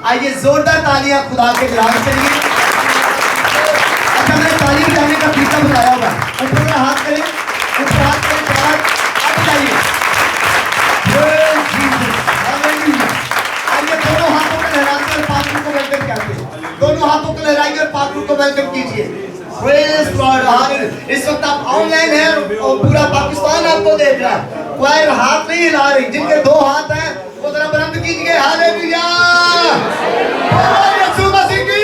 आइए जोरदार तालियां खुदा के नाम के लिए। अच्छा, मैंने ताली बजाने का तरीका बताया होगा। ऊपर हाथ करें, ऊपर हाथ करें, अब बताइए। आइए दोनों हाथों को लहराते और पाक को वेलकम करते हैं। दोनों हाथों को लहराइए और पाक को वेलकम कीजिए। Praise God. इस वक्त आप ऑनलाइन हैं और पूरा पाकिस्तान आपको देख रहा है। कोई हाथ नहीं हिला रही। जिनके दो हाथ हैं वो जरा बुलंद कीजिए। हालेलुया, यीशु मसीह की,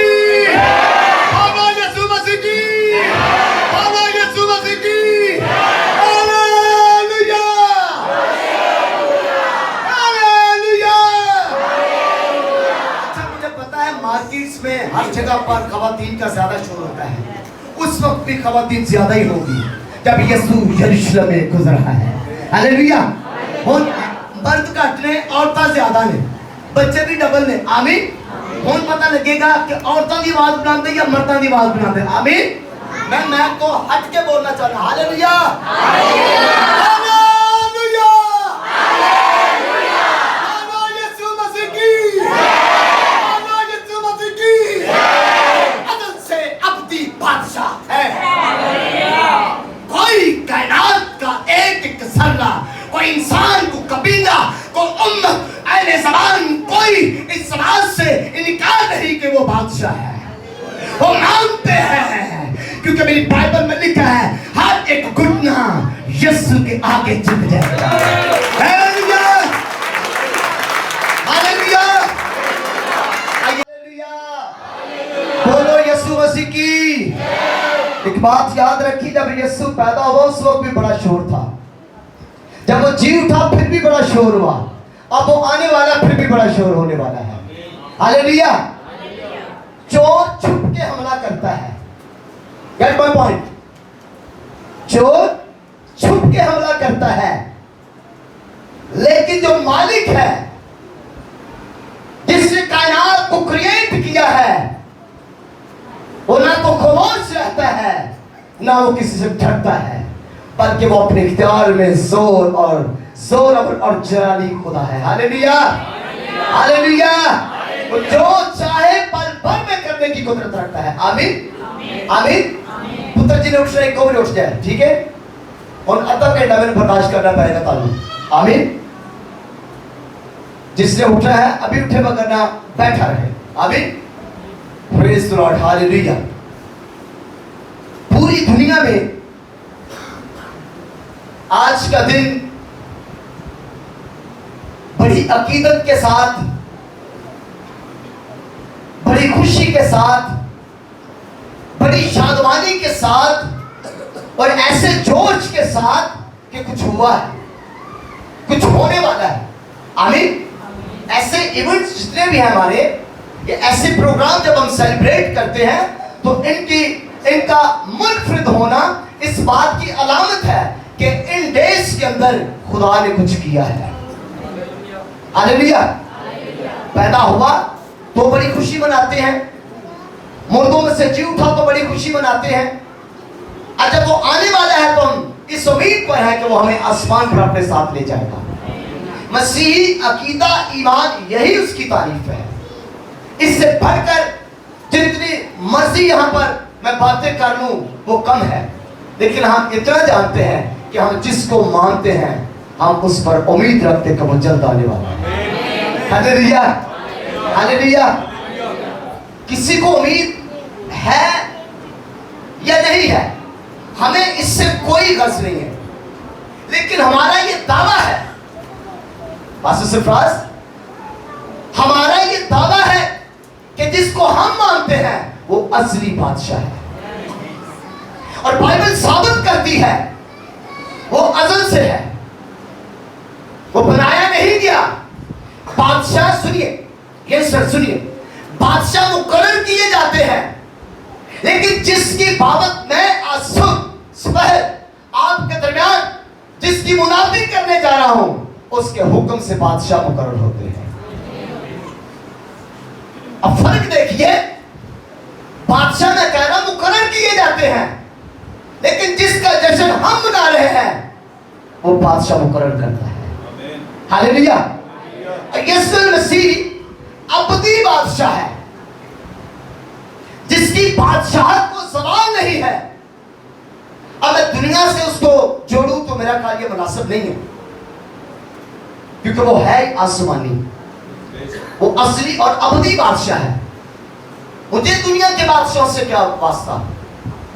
यीशु मसीह की, यीशु मसीह की, हालेलुया, हालेलुया। अच्छा, मुझे पता है मार्केट्स में हर जगह पर खवातीन का ज्यादा शोर होता है। उस वक्त भी खवातीन ज्यादा ही होगी जब यीशु यरूशलेम में गुजर रहा है। हालेलुया। मर्द घट ने, औरतां ज्यादा ने, बच्चे भी डबल ने। आमीन। कौन पता लगेगा कि औरतां की आवाज बनाते या मर्दां की आवाज बनाते। आमीन। मैं को हट के बोलना चाह रहा हूं। हालेलुया, हालेलुया, हालेलुया, हालेलुया, यीशु मसीह की, हालेलुया, यीशु मसीह की। अदल से अब्दी बादशाह है। कोई कायनात का एक सर्रा, कोई इंसान को कबीला को उम्मत अहले ज़मान कोई इस समाज से इनकार नहीं कि वो बादशाह है। वो मानते हैं क्योंकि मेरी बाइबल में लिखा है हर एक घुटना यीशु के आगे झुक जाएगा। Hallelujah, hallelujah, hallelujah. बोलो यीशु मसीह की। एक बात याद रखी, जब यीशु पैदा हुआ उस वक्त भी बड़ा शोर था। जब वो जी उठा फिर भी बड़ा शोर हुआ। अब वो आने वाला फिर भी बड़ा शोर होने वाला है। हालेलुया। चोर छुप के हमला करता है। Gate my point. चोर छुप के हमला करता है, लेकिन जो मालिक है, जिसने कायनात को क्रिएट किया है, वो ना तो खामोश रहता है ना वो किसी से डरता है, बल्कि वो अपने इख्तियार में जोर और जलाली खुदा है। Hallelujah, hallelujah. वो जो चाहे पल भर में करने की कुदरत रखता है। आमीन, आमीन। पुत्र जी ने उठ रहे कौन उठ जाए, ठीक है, और अतः के डबल बर्दाश्त करना पड़ेगा तालू। आमीन। जिसने उठा है अभी उठे बगैर ना बैठा रहे। आमीन। Praise the Lord. हालेलुया। पूरी दुनिया में आज का दिन बड़ी अकीदत के साथ, बड़ी खुशी के साथ, बड़ी शादमानी के साथ और ऐसे जोश के साथ कि कुछ हुआ है, कुछ होने वाला है। आमीन। ऐसे इवेंट्स जितने भी हैं हमारे, ये ऐसे प्रोग्राम जब हम सेलिब्रेट करते हैं तो इनका मुनफरिद होना इस बात की अलामत है कि इन डेज के अंदर खुदा ने कुछ किया है। हालेलुया। पैदा हुआ तो बड़ी खुशी मनाते हैं, मुर्दों में से जी उठा तो बड़ी खुशी मनाते हैं, और जब वो आने वाला है तो हम इस उम्मीद पर है कि वो हमें आसमान पर अपने साथ ले जाएगा। मसीही अकीदा ईमान यही उसकी तारीफ है। इससे बढ़कर जितनी मर्जी यहां पर मैं बातें कर लूं वो कम है, लेकिन हम इतना जानते हैं कि हम जिसको मानते हैं हम उस पर उम्मीद रखते कि वो जल्द आने वाला है। Hallelujah, hallelujah. किसी को उम्मीद है या नहीं है, हमें इससे कोई गर्ज नहीं है, लेकिन हमारा ये दावा है, हमारा ये दावा है कि जिसको हम मानते हैं वो असली बादशाह है। और बाइबल साबित करती है वो अज़ल से है, वो बनाया नहीं गया। बादशाह सुनिए, ये सर सुनिए, बादशाह मुकर्रर किए जाते हैं, लेकिन जिसकी बाबत मैं आज सुबह आपके दरमियान जिसकी मुनादी करने जा रहा हूं, उसके हुक्म से बादशाह मुकर्रर होते हैं। अब फर्क देखिए, बादशाह मैं कह रहा मुकर्रर किए जाते हैं, लेकिन जिसका जश्न हम मना रहे हैं वो बादशाह मुकर्रर करता है। हालेलुया। यीशु मसीह अबदी बादशाह है, जिसकी बादशाहत को सवाल नहीं है। अब मैं दुनिया से उसको जोड़ूं तो मेरा ख्याल ये मुनासिब नहीं है, क्योंकि वो है आसमानी, वो असली और अबदी बादशाह है। मुझे दुनिया के बादशाह से क्या वास्ता?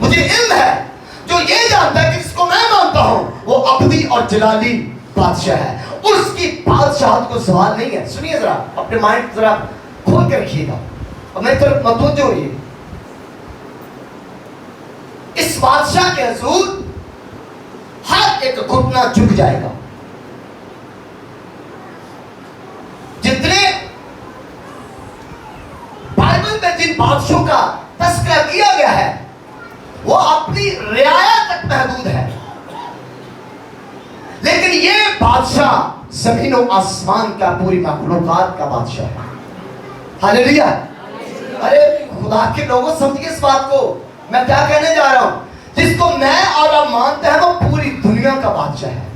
मुझे इल्म है, जो ये जानता है कि जिसको मैं मानता हूं वो अबदी और जलाली बादशाह है, उसकी बादशाहत को सवाल नहीं है। सुनिए जरा, अपने माइंड जरा खोल कर रखिएगा और मेरी तरफ मतवज्जो होइए। इस बादशाह के हुजूर हर एक घुटना झुक जाएगा। जितने बाइबल में जिन बादशाहों का तस्करा किया गया है वो अपनी रियाया तक महदूद है, लेकिन ये बादशाह जमीन और आसमान का, पूरी मखलूकात का बादशाह है। हालेलुया। अरे खुदा के लोगों, समझिए इस बात को, मैं क्या कहने जा रहा हूं। जिसको मैं और आप मानते हैं वो पूरी दुनिया का बादशाह है।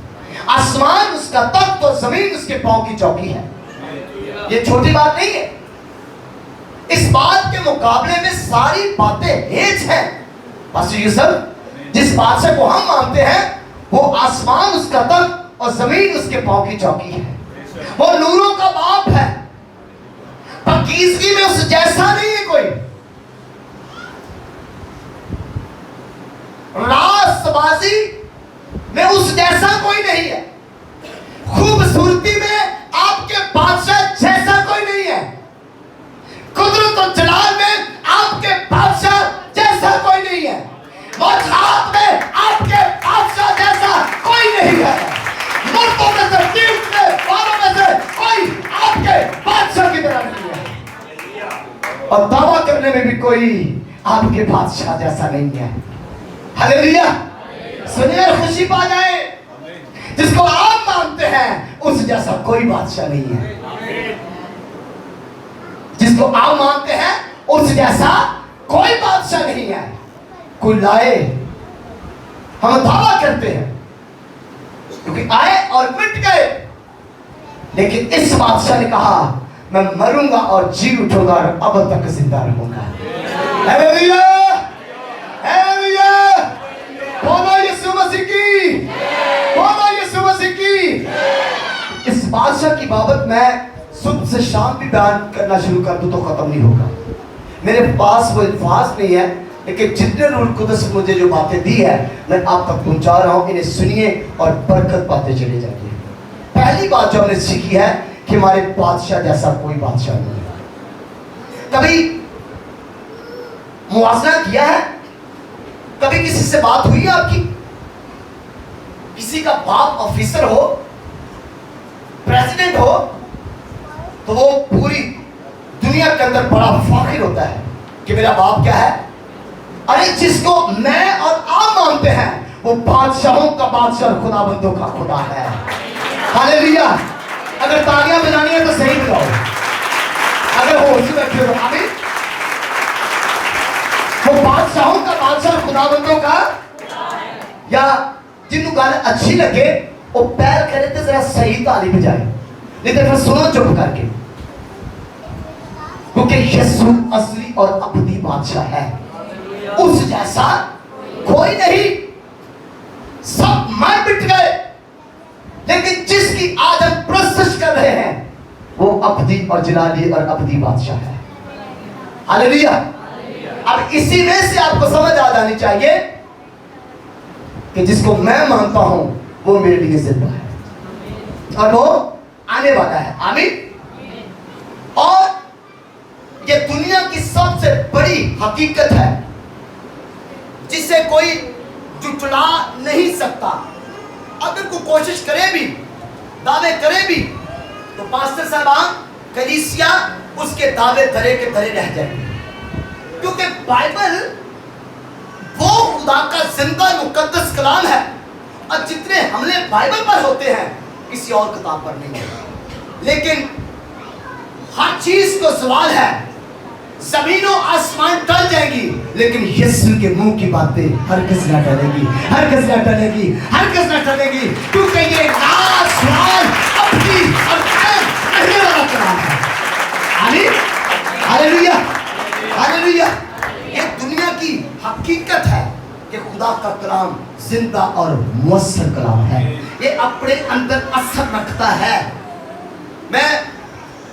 आसमान उसका तख्त और जमीन उसके पांव की चौकी है। ये छोटी बात नहीं है। इस बात के मुकाबले में सारी बातें हेज हैं। पास्टर यूसुफ, जिस बादशाह को हम मानते हैं वो आसमान उसका तख्त और जमीन उसके पांव की चौकी है। वो नूरों का बाप है, पाकीज़गी में उस जैसा नहीं है कोई, रासबाजी में उस जैसा कोई नहीं है, खूबसूरती में आपके बादशाह जैसा कोई नहीं है, कुदरत और जलाल में आपके बादशाह जैसा कोई नहीं है, मौजूद में आपके बादशाह जैसा कोई नहीं है, मुल्कों में से, तीर्थ में, बालों में से कोई आपके बादशाह की तरह नहीं है, और दावा करने में भी कोई आपके बादशाह जैसा नहीं है। हालेलुया। सुनिए, खुशी पा जाए। जिसको आप मानते हैं उस जैसा कोई बादशाह नहीं है। जिसको आप मानते हैं उस जैसा कोई बादशाह नहीं है। कोई लाए, हम दावा करते हैं, क्योंकि आए और मिट गए, लेकिन इस बादशाह ने कहा मैं मरूंगा और जी उठूंगा और अब तक जिंदा रहूंगा। Hallelujah, hallelujah. बोलो यीशु मसीह की, बोलो यीशु मसीह की। इस बादशाह की बाबत मैं सुबह से शाम भी बयान करना शुरू कर दूं तो खत्म नहीं होगा। मेरे पास वो अल्फाज नहीं है, लेकिन जितने रूह कुदस मुझे जो बातें दी है मैं आप तक पहुंचा रहा हूं। इन्हें सुनिए और बरकत पाते चले जाइए। पहली बात जो हमने सीखी है कि हमारे बादशाह जैसा कोई बादशाह नहीं है। कभी मुआवजा किया है? कभी किसी से बात हुई है आपकी? किसी का बाप ऑफिसर हो, प्रेसिडेंट हो, तो वो पूरी दुनिया के अंदर बड़ा फख्र होता है कि मेरा बाप क्या है। अरे जिसको मैं और आप मानते हैं वो बादशाहों का बादशाह, खुदाबंदों का खुदा है। हालेलुया। अगर तालियां बजानी है तो सही बजाओ, अगर होश में बैठे हो। आमीन। वो बादशाहों का बादशाह, खुदाबंदों का, या जिनको गाना अच्छी लगे वो पैर करे तो जरा सही ताली बजाए, नहीं तो फिर सुनो चुप करके, क्योंकि यीशु असली और अबदी बादशाह है। उस जैसा कोई नहीं। सब मर मिट गए, लेकिन जिसकी आज हम प्रस्तुत कर रहे हैं वो अबदी और जलाली और अबदी बादशाह है। हालेलुया। अब इसी में से आपको समझ आ जानी चाहिए कि जिसको मैं मानता हूं वो मेरे लिए जिंदा है और वो आने वाला है। आमीन। और ये दुनिया की सबसे बड़ी हकीकत है जिसे कोई जुटला नहीं सकता। अगर कोई कोशिश करे भी, दावे करे भी, तो पास्टर साहबान, कलीसिया उसके दावे धरे के धरे रह जाएंगे, क्योंकि बाइबल वो खुदा का जिंदा मुकद्दस कलाम है और जितने हमले बाइबल पर होते हैं किसी और किताब पर नहीं है। लेकिन हर चीज को सवाल है, जमीनों आसमान टल जाएंगी लेकिन यीशु के मुंह की बातें हरगिज़ न टलेगी, हरगिज़ न टलेगी, हरगिज़ न टलेगी, क्योंकि ये नासवाल अपनी और रहने वाला कलाम है। आमीन, हालेलुया, हालेलुया। ये दुनिया की हकीकत है कि खुदा का कलाम जिंदा और मुअस्सर कलाम है, ये अपने अंदर असर रखता है। मैं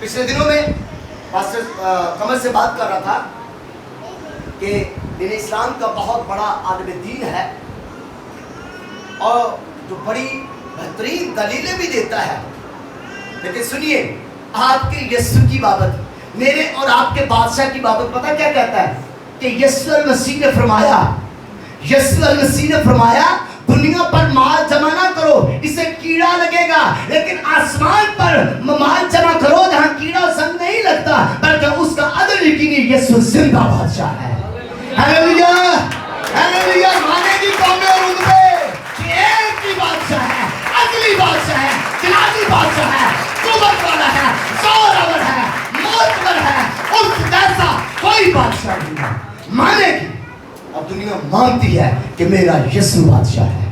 पिछले दिनों में पास्टर कमर से बात कर रहा था कि दीन इस्लाम का बहुत बड़ा आलिम दीन है और जो बड़ी बेहतरीन दलीलें भी देता है, लेकिन सुनिए आपके यीशु की बाबत, मेरे और आपके बादशाह की बाबत पता क्या कहता है कि यीशु मसीह ने फरमाया, यीशु मसीह ने फरमाया दुनिया पर माल जमा ना करो, इसे कीड़ा लगेगा, लेकिन आसमान पर माल जमा करो जहां कीड़ा संग नहीं लगता, बल्कि उसका अदल यकीनी यीशु जिंदा बादशाह है। Hallelujah, hallelujah. मानेगी कौमें और उनमें कि एक ही बादशाह है, अगली बादशाह है, जलाली बादशाह है, कुव्वत वाला है, जोरावर है, मोतबर है, उस जैसा कोई बादशाह नहीं है। मानेगी, अब दुनिया मानती है कि मेरा यीशु बादशाह है।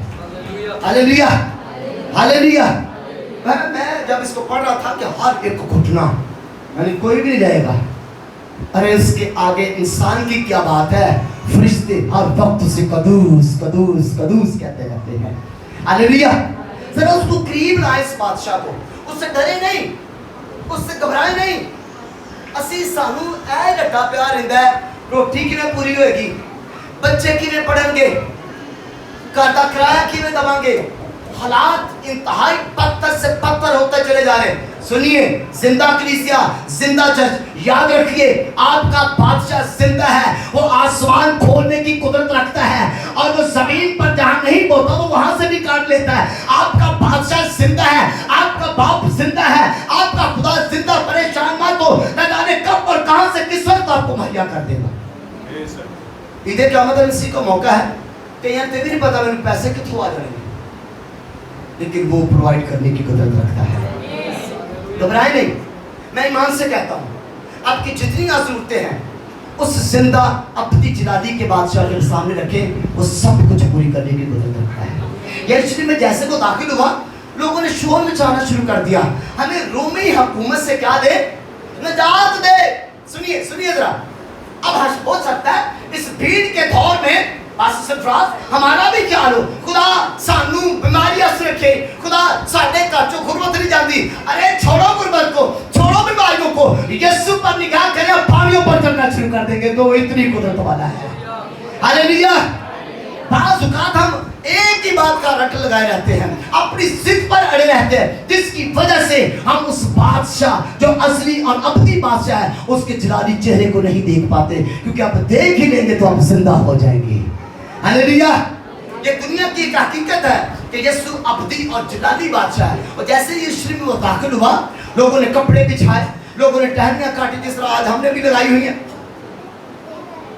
Hallelujah, hallelujah. मैं जब इसको पढ़ रहा था कि हर एक को घुटना, यानी कोई भी नहीं जाएगा। अरे उसके आगे इंसान की क्या बात है, फरिश्ते हर वक्त उसे कदूस कदूस कदूस कहते रहते हैं। हालेलुया। जरा उसको करीब लाए इस बादशाह को, उससे डरे नहीं, उससे घबराए नहीं। असी सानू ऐ रट्टा प्यार रहिंदा है, रोटी किवें पूरी होएगी, बच्चे किवें पढ़नगे, घर का किराया किवें दवांगे। हालात इंतहाई पत्थर से पत्थर होते चले जा रहे। सुनिए, जिंदा कलीसिया, जिंदा चर्च, याद रखिए आपका बादशाह जिंदा है, वो आसमान खोलने की कुदरत रखता है और वो जमीन पर जहां नहीं बोता वो वहां से भी काट लेता है। आपका बादशाह जिंदा है, आपका बाप जिंदा है, आपका खुदा जिंदा। परेशान मत हो, न जाने कब और कहां से किस वक्त आपको मुहैया कर देगा। इधर क्या मतलब, इसी का मौका है कि यार तेरे नहीं पता मैंने पैसे कितों आ जाएंगे, लेकिन वो प्रोवाइड करने की कुदरत रखता है। घबराए नहीं, मैं ईमान से कहता हूँ आपकी जितनी जरूरतें हैं उस जिंदा अब्दी जलाली के बादशाह के सामने रखें, वो सब कुछ पूरी करने की कुदरत रखता है। यरूशलेम में जैसे वो दाखिल हुआ, लोगों ने शोर मचाना शुरू कर दिया, हमें रोमी हुकूमत से क्या दे, निजात दे। सुनिए सुनिए जरा, अब हो सकता है इस भीड़ के दौर में हमारा भी क्या लो, खुदा सानू बीमारियां से रखे, खुदा साडे घर चो गुरबत नहीं जाती। अरे छोड़ो गुरबत को, छोड़ो बीमारियों को, यीशु पर निगाह करें, पानियों पर चलना शुरू कर देंगे, तो वो इतनी कुदरत वाला है। हालेलुया। बाज़ औक़ात हम एक ही बात का रट लगाए रहते हैं, अपनी जिद पर अड़े रहते हैं, जिसकी वजह से हम उस बादशाह जो असली और अब्दी बादशाह है उसके जलाली चेहरे को नहीं देख पाते, क्योंकि आप देख ही लेंगे तो आप जिंदा हो जाएंगे। हालेलुया। ये दुनिया की एक हकीकत है कि यीशु अब्दी और जलाली बादशाह है। और जैसे यीशु में वो दाखिल हुआ, लोगों ने कपड़े बिछाए, लोगों ने टहनियां काटी, जिस तरह आज हमने भी लगाई हुई है।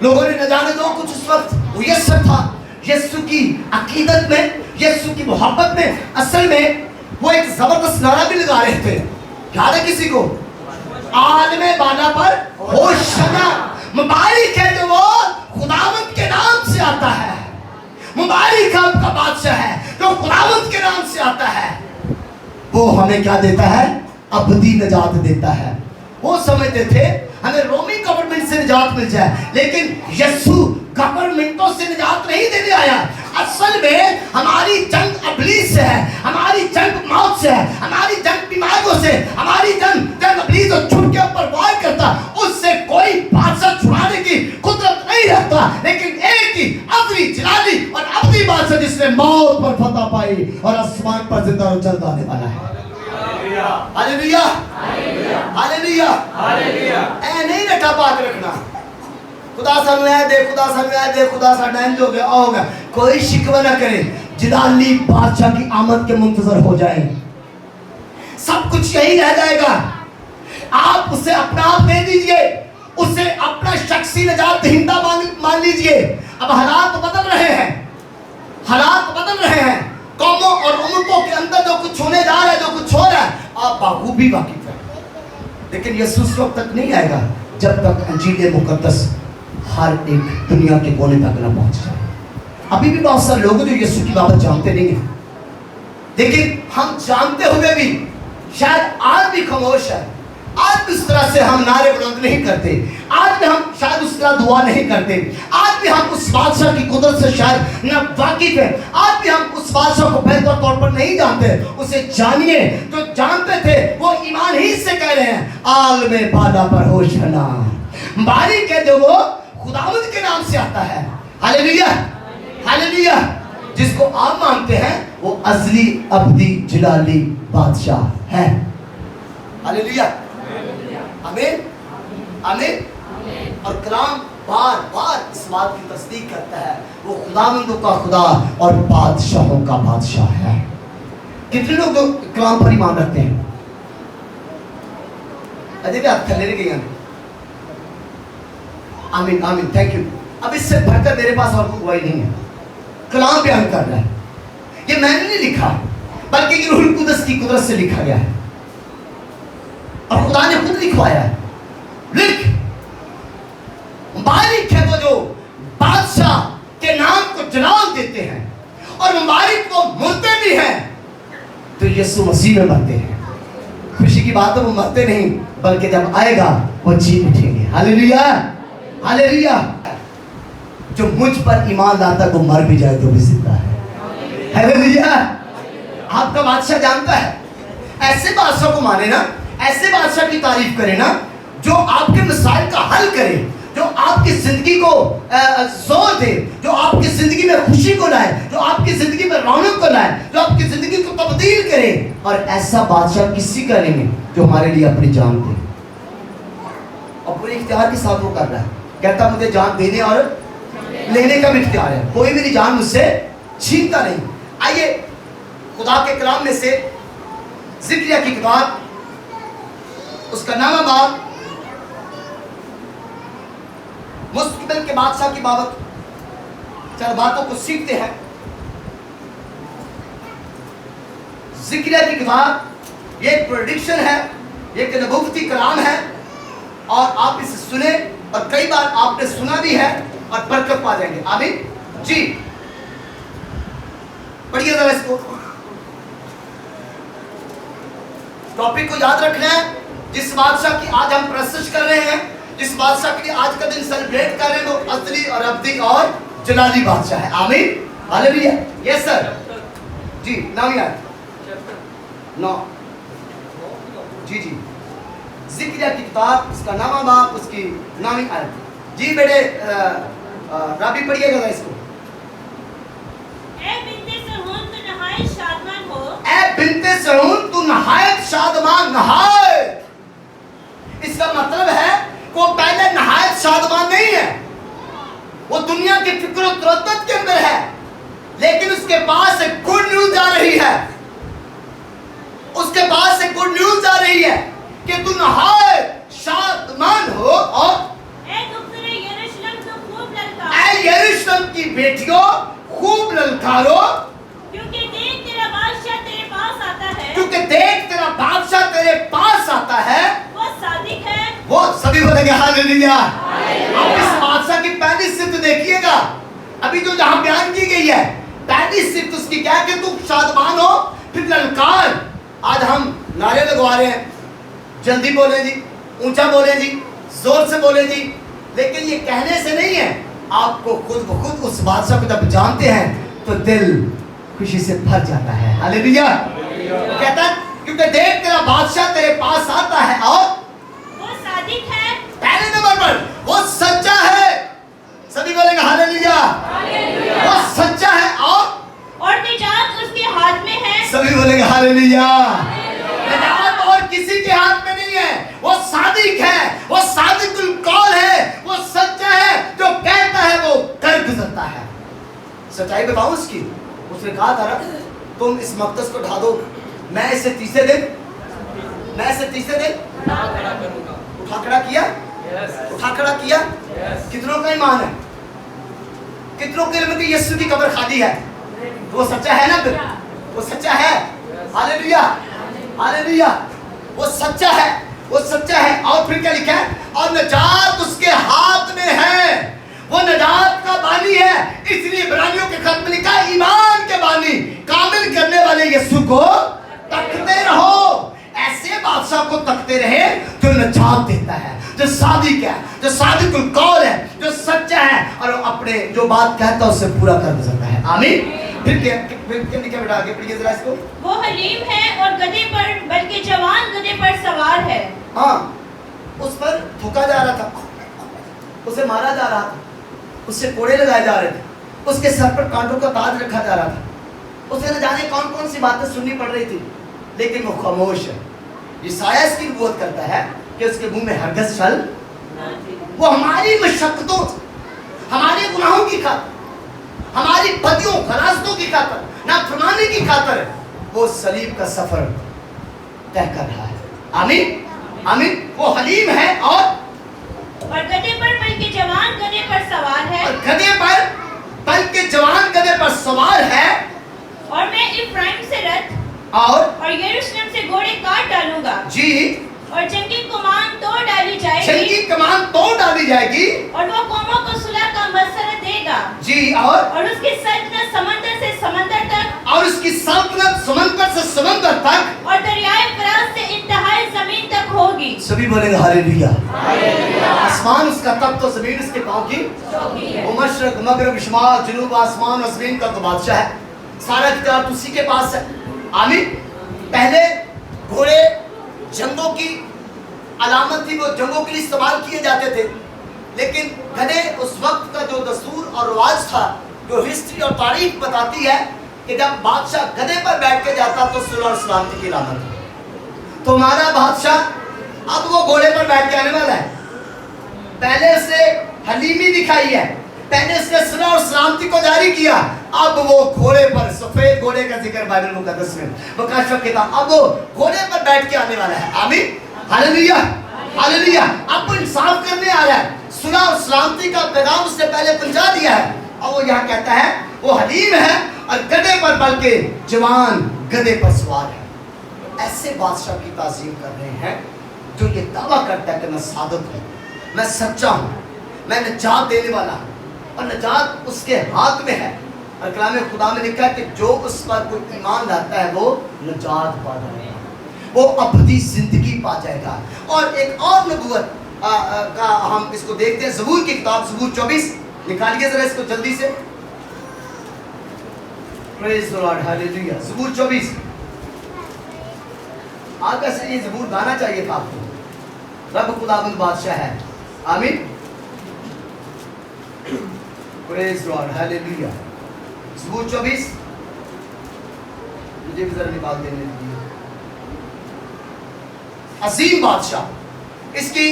लोगों ने न जाने दो कुछ उस वक्त मुयस्सर था यीशु की अकीदत में, यीशु की मोहब्बत में। असल में वो एक जबरदस्त नारा भी लगा रहे थे, याद है किसी को, आलमे बाला पर होशाना, मुबारक है जो वो खुदावंद के नाम से आता है, मुबारक आपका बादशाह है जो खुदावंद के नाम से आता है। वो हमें क्या देता है, अब्दी निजात देता है। वो समझते थे हमें रोमी गवर्नमेंट से निजात मिल जाए, लेकिन यीशु गवर्नमेंटों से निजात नहीं देने आया। असल में हमारी जंग इब्लीस से है, हमारी जंग मौत से है, हमारी जंग बीमारियों से, हमारी जंग इब्लीस जो छुप के ऊपर वार करता, उससे कोई बादशाह छुड़ाने की कुदरत नहीं रखता, लेकिन एक ही अब्दी जलाली और अब्दी बादशाह जिसने मौत पर फतह पाई और आसमान पर जिंदा और चलता आने वाला है। Hallelujah, hallelujah, hallelujah. ऐ नहीं रटा बात रखना, खुदा सानू ऐ दे, खुदा सानू ऐ दे, खुदा साडा इंज हो गया, हो गया। कोई शिकवा ना करे, जलाली बादशाह की आमद के मुंतजर हो जाए, सब कुछ यही रह जाएगा। आप उसे अपना आप दे दीजिए, उसे अपना शख्सी निजात दहिंदा मान लीजिए। अब हालात बदल रहे हैं, हालात बदल रहे हैं, कौमों और उम्मतों के अंदर जो कुछ होने जा रहा है, जो कुछ हो रहा है, आप बाखूबी वाकिफ है। लेकिन यीशु उस वक्त तक नहीं आएगा जब तक अंजील मुकद्दस हर एक दुनिया के कोने तक न पहुंच जाए। अभी भी बहुत सारे लोग जो यीशु की बात जानते नहीं हैं, लेकिन हम जानते हुए भी शायद आज भी खामोश है। आज भी उस तरह से हम नारे बुलंद नहीं करते, आज भी हम शायद उस तरह दुआ नहीं करते, आज भी हम उस बादशाह की कुदरत से शायद न वाकिफ है, आज भी हम उस बादशाह को बेहतर तौर पर नहीं जानते। उसे जानिए, जो जानते थे वो ईमान ही से कह रहे हैं आलमे बाला पर होशना, बारिक है जो वो खुदावंद के नाम से आता है। Hallelujah, hallelujah. जिसको आप मानते हैं वो अजली अब्दी जलाली बादशाह है। हालेलुया, आमीन, आमीन। और कलाम बार बार इस बात की तस्दीक करता है वो खुदावंदों का खुदा और बादशाहों का बादशाह है। कितने लोग जो कलाम पर ईमान रखते हैं? अजय भी आप थले गए। आमीन, आमीन, थैंक यू। अब इससे बढ़कर मेरे पास और कोई नहीं है। कलाम बयान कर रहा है, ये मैंने नहीं लिखा बल्कि रूहुल कुदस की कुदरत से लिखा गया है और खुदा ने खुद लिखवाया है। लिख, मुबारक है वो जो बादशाह के नाम को जलाल देते हैं और मुबारक वो मरते भी हैं तो यीशु मसीह में मरते हैं। खुशी की बात है वो मरते नहीं बल्कि जब आएगा वो जी उठेंगे। Hallelujah, hallelujah. जो मुझ पर ईमान लाता है वो मर भी जाए तो भी जिंदा है। हालेलुया। आपका बादशाह जानता है, ऐसे बादशाह को माने ना, ऐसे बादशाह की तारीफ करे ना जो आपके मसाइल का हल करे, जो आपकी जिंदगी को जोर दे, जो आपकी जिंदगी में खुशी को लाए, जो आपकी जिंदगी में रौनक को लाए, जो आपकी जिंदगी को तब्दील करे। और ऐसा बादशाह किसी का नहीं जो हमारे लिए अपनी जान दे और पूरे इख्तियार के साथ वो कर रहा है। कहता मुझे जान देने और लेने का भी इख्तियार है, कोई मेरी जान मुझसे छीनता नहीं। आइए खुदा के कलाम में से ज़िक्रिया की किताब, उसका नामा बाब, मुस्तकबिल के बादशाह की बाबत चंद बातों को सीखते हैं। ज़िक्रिया की किताब ये एक प्रेडिक्शन है, ये एक नबूवती कलाम है और आप इसे सुने और कई बार आपने सुना भी है और बरकत पा जाएंगे। आमीन जी। पढ़िए जरा इसको। टॉपिक को याद रखना है, जिस बादशाह की आज हम प्रस्तुत कर रहे हैं, जिस बादशाह के लिए आज का दिन सेलिब्रेट कर रहे हैं, वो असली और अब्दी और जलाली बादशाह है। आमीन, हालेलुया। यस सर जी। नाम याद 9 जी जी। ज़िक्रिया की किताब, उसका नामा बाप, उसकी नामी आयत। जी बेटे राबी पढ़िएगा इसको। ए बिन्ते सहून तू नहायत शादमान हो। ए बिन्ते सहून तू नहायत शादमान, नहायत। इसका मतलब है वो पहले नहायत शादमान नहीं है, वो दुनिया की फिक्र और तरद्दुद के अंदर है, लेकिन उसके पास एक गुड न्यूज आ रही है, उसके पास एक गुड न्यूज आ रही है कि तू नहायत शादमान हो। और यरूशलेम की बेटियों खूब ललकारो, क्योंकि देख तेरा बादशाह तेरे पास आता है। क्योंकि देख तेरा बादशाह तेरे पास आता है, वो सादिक है। वो सभी बोलेंगे हालेलुया। आप इस बादशाह की पहली सिफ्त देखिएगा, अभी जो जहां बयान की गई है, पहली सिफ्त उसकी क्या है कि तू शादमान हो, फिर ललकार। आज हम नारे लगवा रहे हैं, जल्दी बोले जी, ऊंचा बोले जी, जोर से बोले जी, लेकिन ये कहने से नहीं है, आपको खुद ब खुद उस बादशाह को जब जानते हैं तो दिल खुशी से भर जाता है। हालेलुया। कहता है क्योंकि देख तेरा बादशाह तेरे पास आता है और वो सादिक है। पहले नंबर पर वो सच्चा है। सभी बोलेंगे हालेलुया। वो सच्चा है और निजात उसके हाथ में है। सभी बोलेंगे हालेलुया। निजात और किसी के हाथ में नहीं है, वो सादिक है, वो सादिकुल कौल है, वो सच्चा है, जो कहता है वो कर गुजरता है। सच्चाई बताऊं उसकी, उसने कहा था तुम इस मकदस को ढा दो, मैं इसे तीसरे दिन उठा खड़ा किया। उठा खड़ा किया। कितनों का ईमान है? कितनों के लिए कि यीशु की कब्र खाली है? वो सच्चा है ना? फिर वो सच्चा है। Hallelujah, hallelujah. वो सच्चा है, वो सच्चा है। और फिर क्या लिखा है? और नजात उसके हाथ में है, वो नजात का बानी है। इसलिए इब्रानियों के खत में लिखा है ईमान के बानी कामिल करने वाले यीशु को तकते रहो। ऐसे बादशाह को तकते रहे जो निजात देता है, जो सादिक है, जो सादिकुल कौल है, जो सच्चा है और अपने जो बात कहता है उससे पूरा कर सकता है। आमीन। फिर क्या बेटा आगे पढ़िए जरा इसको। वो हलीम है और गधे पर, बल्कि जवान गधे पर सवार है। हाँ, उस पर थूका जा रहा था, उसे मारा जा रहा था, उससे कोड़े लगाए जा रहे थे, उसके सर पर कांटों का ताज रखा जा रहा था, उसे न जाने कौन कौन सी बातें सुननी पड़ रही थी, लेकिन वो खामोश है। यशायाह इसकी नबूवत करता है कि उसके मुंह में हरगिज़ छल, वो हमारी मशक्कतों, हमारे गुनाहों की खातिर, हमारी बदियों गलाजतों की खातिर, नाफरमानी की खातिर वो सलीब का सफर तय कर रहा है। आमीन आमीन। वो हलीम है और गधे पर, बल्कि जवान गधे पर सवार है। और गधे पर, बल्कि जवान गधे पर सवार है। और मैं इफ्राइम से रथ और यरूशलेम से घोड़े काट डालूंगा। जी। और जंगी कमान तोड़ डाली जाएगी। जंगी कमान तोड़ डाली जाएगी। और वो कौमों को सुलह का मसरत देगा। जी। और उसकी सल्तनत समंदर से समंदर तक, और उसकी सल्तनत समंदर से समंदर तक, और दरियाए फरात से इंतहाई जमीन तक होगी। सभी बोलेंगे हालेलुया। आसमान उसका तख्त तो जमीन उसके पांव की चौकी है। वो मशरक मगरब शुमाल जुनूब आसमान और जमीन का तो बादशाह है, सारा इख्तियार उसी के पास है। आमीन। पहले घोड़े जंगों की अलामत थी, वो जंगों के लिए इस्तेमाल किए जाते थे, लेकिन गधे उस वक्त का जो दस्तूर और रिवाज था, जो हिस्ट्री और तारीख बताती है कि जब बादशाह गधे पर बैठ के जाता तो सुलह और सलामती की अलामत थी। तो हमारा बादशाह अब वो घोड़े पर बैठ के आने वाला है। पहले उसने हलीमी दिखाई है, पहले उसने सुलह और सलामती को जारी किया, अब वो घोड़े पर, सफेद घोड़े का जिक्र बाइबल मुकद्दस में मुकाशफ किताब, अब वो घोड़े पर बैठ के आने वाला है। आमीन हालेलुया हालेलुया। अब वो इंसाफ करने आ रहा है, सुलह और सलामती का पैगाम उसने पहले पहुंचा दिया है। अब वो यहाँ कहता है वो हलीम है और गधे पर, बल्कि जवान गधे पर सवार है। ऐसे बादशाह की ताज़ीम कर रहे हैं जो ये दावा करता है कि मैं सादिक हूँ, मैं सच्चा हूँ, मैं निजात देने वाला हूँ और निजात उसके हाथ में है। और कलाम खुदा में लिखा है कि जो उस पर कोई ईमान लाता है वो निजात पा जाएगा, वो अबदी जिंदगी पा जाएगा। और एक और नबूवत का हम इसको देखते हैं, ज़बूर की किताब ज़बूर 24 निकालिए जरा इसको जल्दी से। Praise the Lord hallelujah. ज़बूर 24। आप ऐसे ये ज़बूर गाना चाहिए था आपको। रब खुदाबंद बादशाह है। आमीन। Praise the Lord hallelujah. ज़बूर 24 मुझे भी जरा निकाल देने दीजिए। अजीम बादशाह, इसकी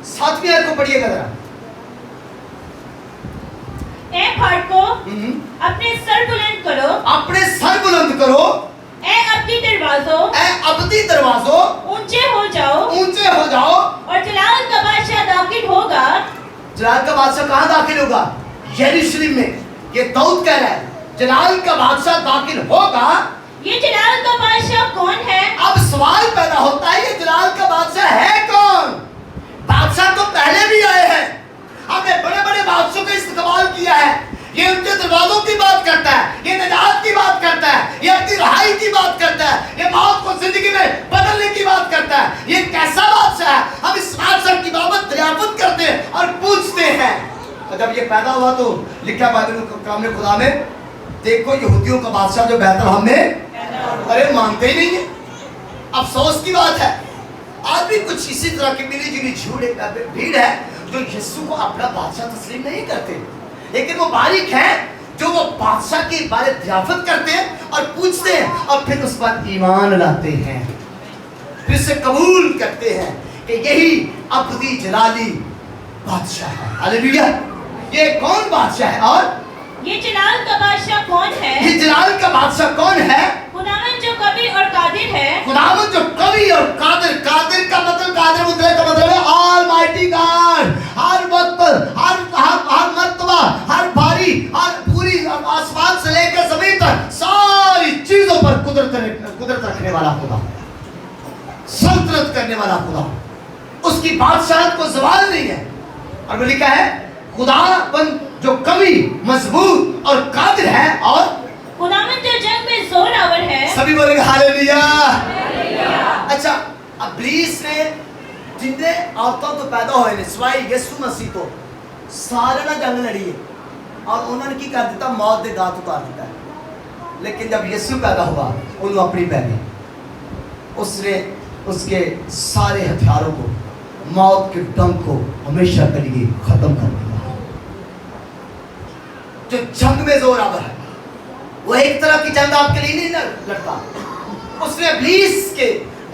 सातवीं आयत को पढ़िएगा जरा। ए फाटको, अपने सर बुलंद करो, अपने सर बुलंद करो, ए अब्दी दरवाजों, ए अब्दी दरवाजों, ऊंचे हो जाओ, ऊंचे हो जाओ। और जलाल का बादशाह दाखिल होगा। जलाल का बादशाह कहाँ दाखिल होगा? यरूशलेम में। ये दाऊद कह रहा है जलाल का बादशाह दाखिल होगा। ये जलाल का बादशाह कौन है? अब सवाल पैदा होता है ये जलाल का बादशाह है कौन? बादशाह तो पहले भी आए हैं, हमने बड़े बड़े बादशाहों का इस्तेमाल किया है। ये उनके दरवाजों की बात करता है, ये निजात की बात करता है, ये अपनी रहाई की बात करता है, ये मौत को जिंदगी में बदलने की बात करता है। ये कैसा बादशाह है? हम इस बादशाह की बाबत दरियाफ्त करते हैं और पूछते हैं। और जब ये पैदा हुआ तो लिखा बाइबल खुदा में, देखो यहूदियों का बादशाह जो बैतलहम में, अरे मानते ही नहीं है। अफसोस की बात है आज भी कुछ इसी तरह की मिली जुली भीड़ है जो यीशु को अपना बादशाह तस्लीम नहीं करते, लेकिन वो बारीक हैं जो वो बादशाह के बारे दरियाफ्त करते हैं और पूछते हैं और फिर उस पर ईमान लाते हैं, फिर से कबूल करते हैं कि यही अब्दी जलाली बादशाह है। हालेलुया। ये कौन बादशाह है? और ये जलाल का बादशाह कौन है? ये जलाल का बादशाह कौन है? खुदावंद जो कवि और कादिर है। खुदावंद जो कवि और कादिर, कादिर का मतलब, कादिर मुद्रा का मतलब है ऑलमाइटी गॉड। हर वक्त, हर मर्तबा, हर बारी, हर पूरी आसमान से लेकर जमीन तक सारी चीजों पर कुदरत रखने वाला खुदा, सल्तनत करने वाला खुदा, उसकी बादशाहत को ज़वाल नहीं है। और वो लिखा है खुदावंद जो कवि, मजबूत और कादिर है, और खुदावंद जो जंग में जोरावर है। सभी बोलेंगे हालेलुया। अच्छा, इब्लीस ने जिन्ने औरतों तो पैदा होए ने सिवाय यीशु मसीह तो सारे ना जंग लड़ी है और उन्होंने की कर दिता, मौत के दांत उतार दिता है। लेकिन जब यीशु पैदा हुआ उन्होंने अपनी पहनी, उसने उसके सारे हथियारों को, मौत के डंक को हमेशा के लिए खत्म कर दिया। जो जंग में जोरावर है वो एक तरह की जंग आपके लिए नहीं लड़ता। उसने इब्लीस के,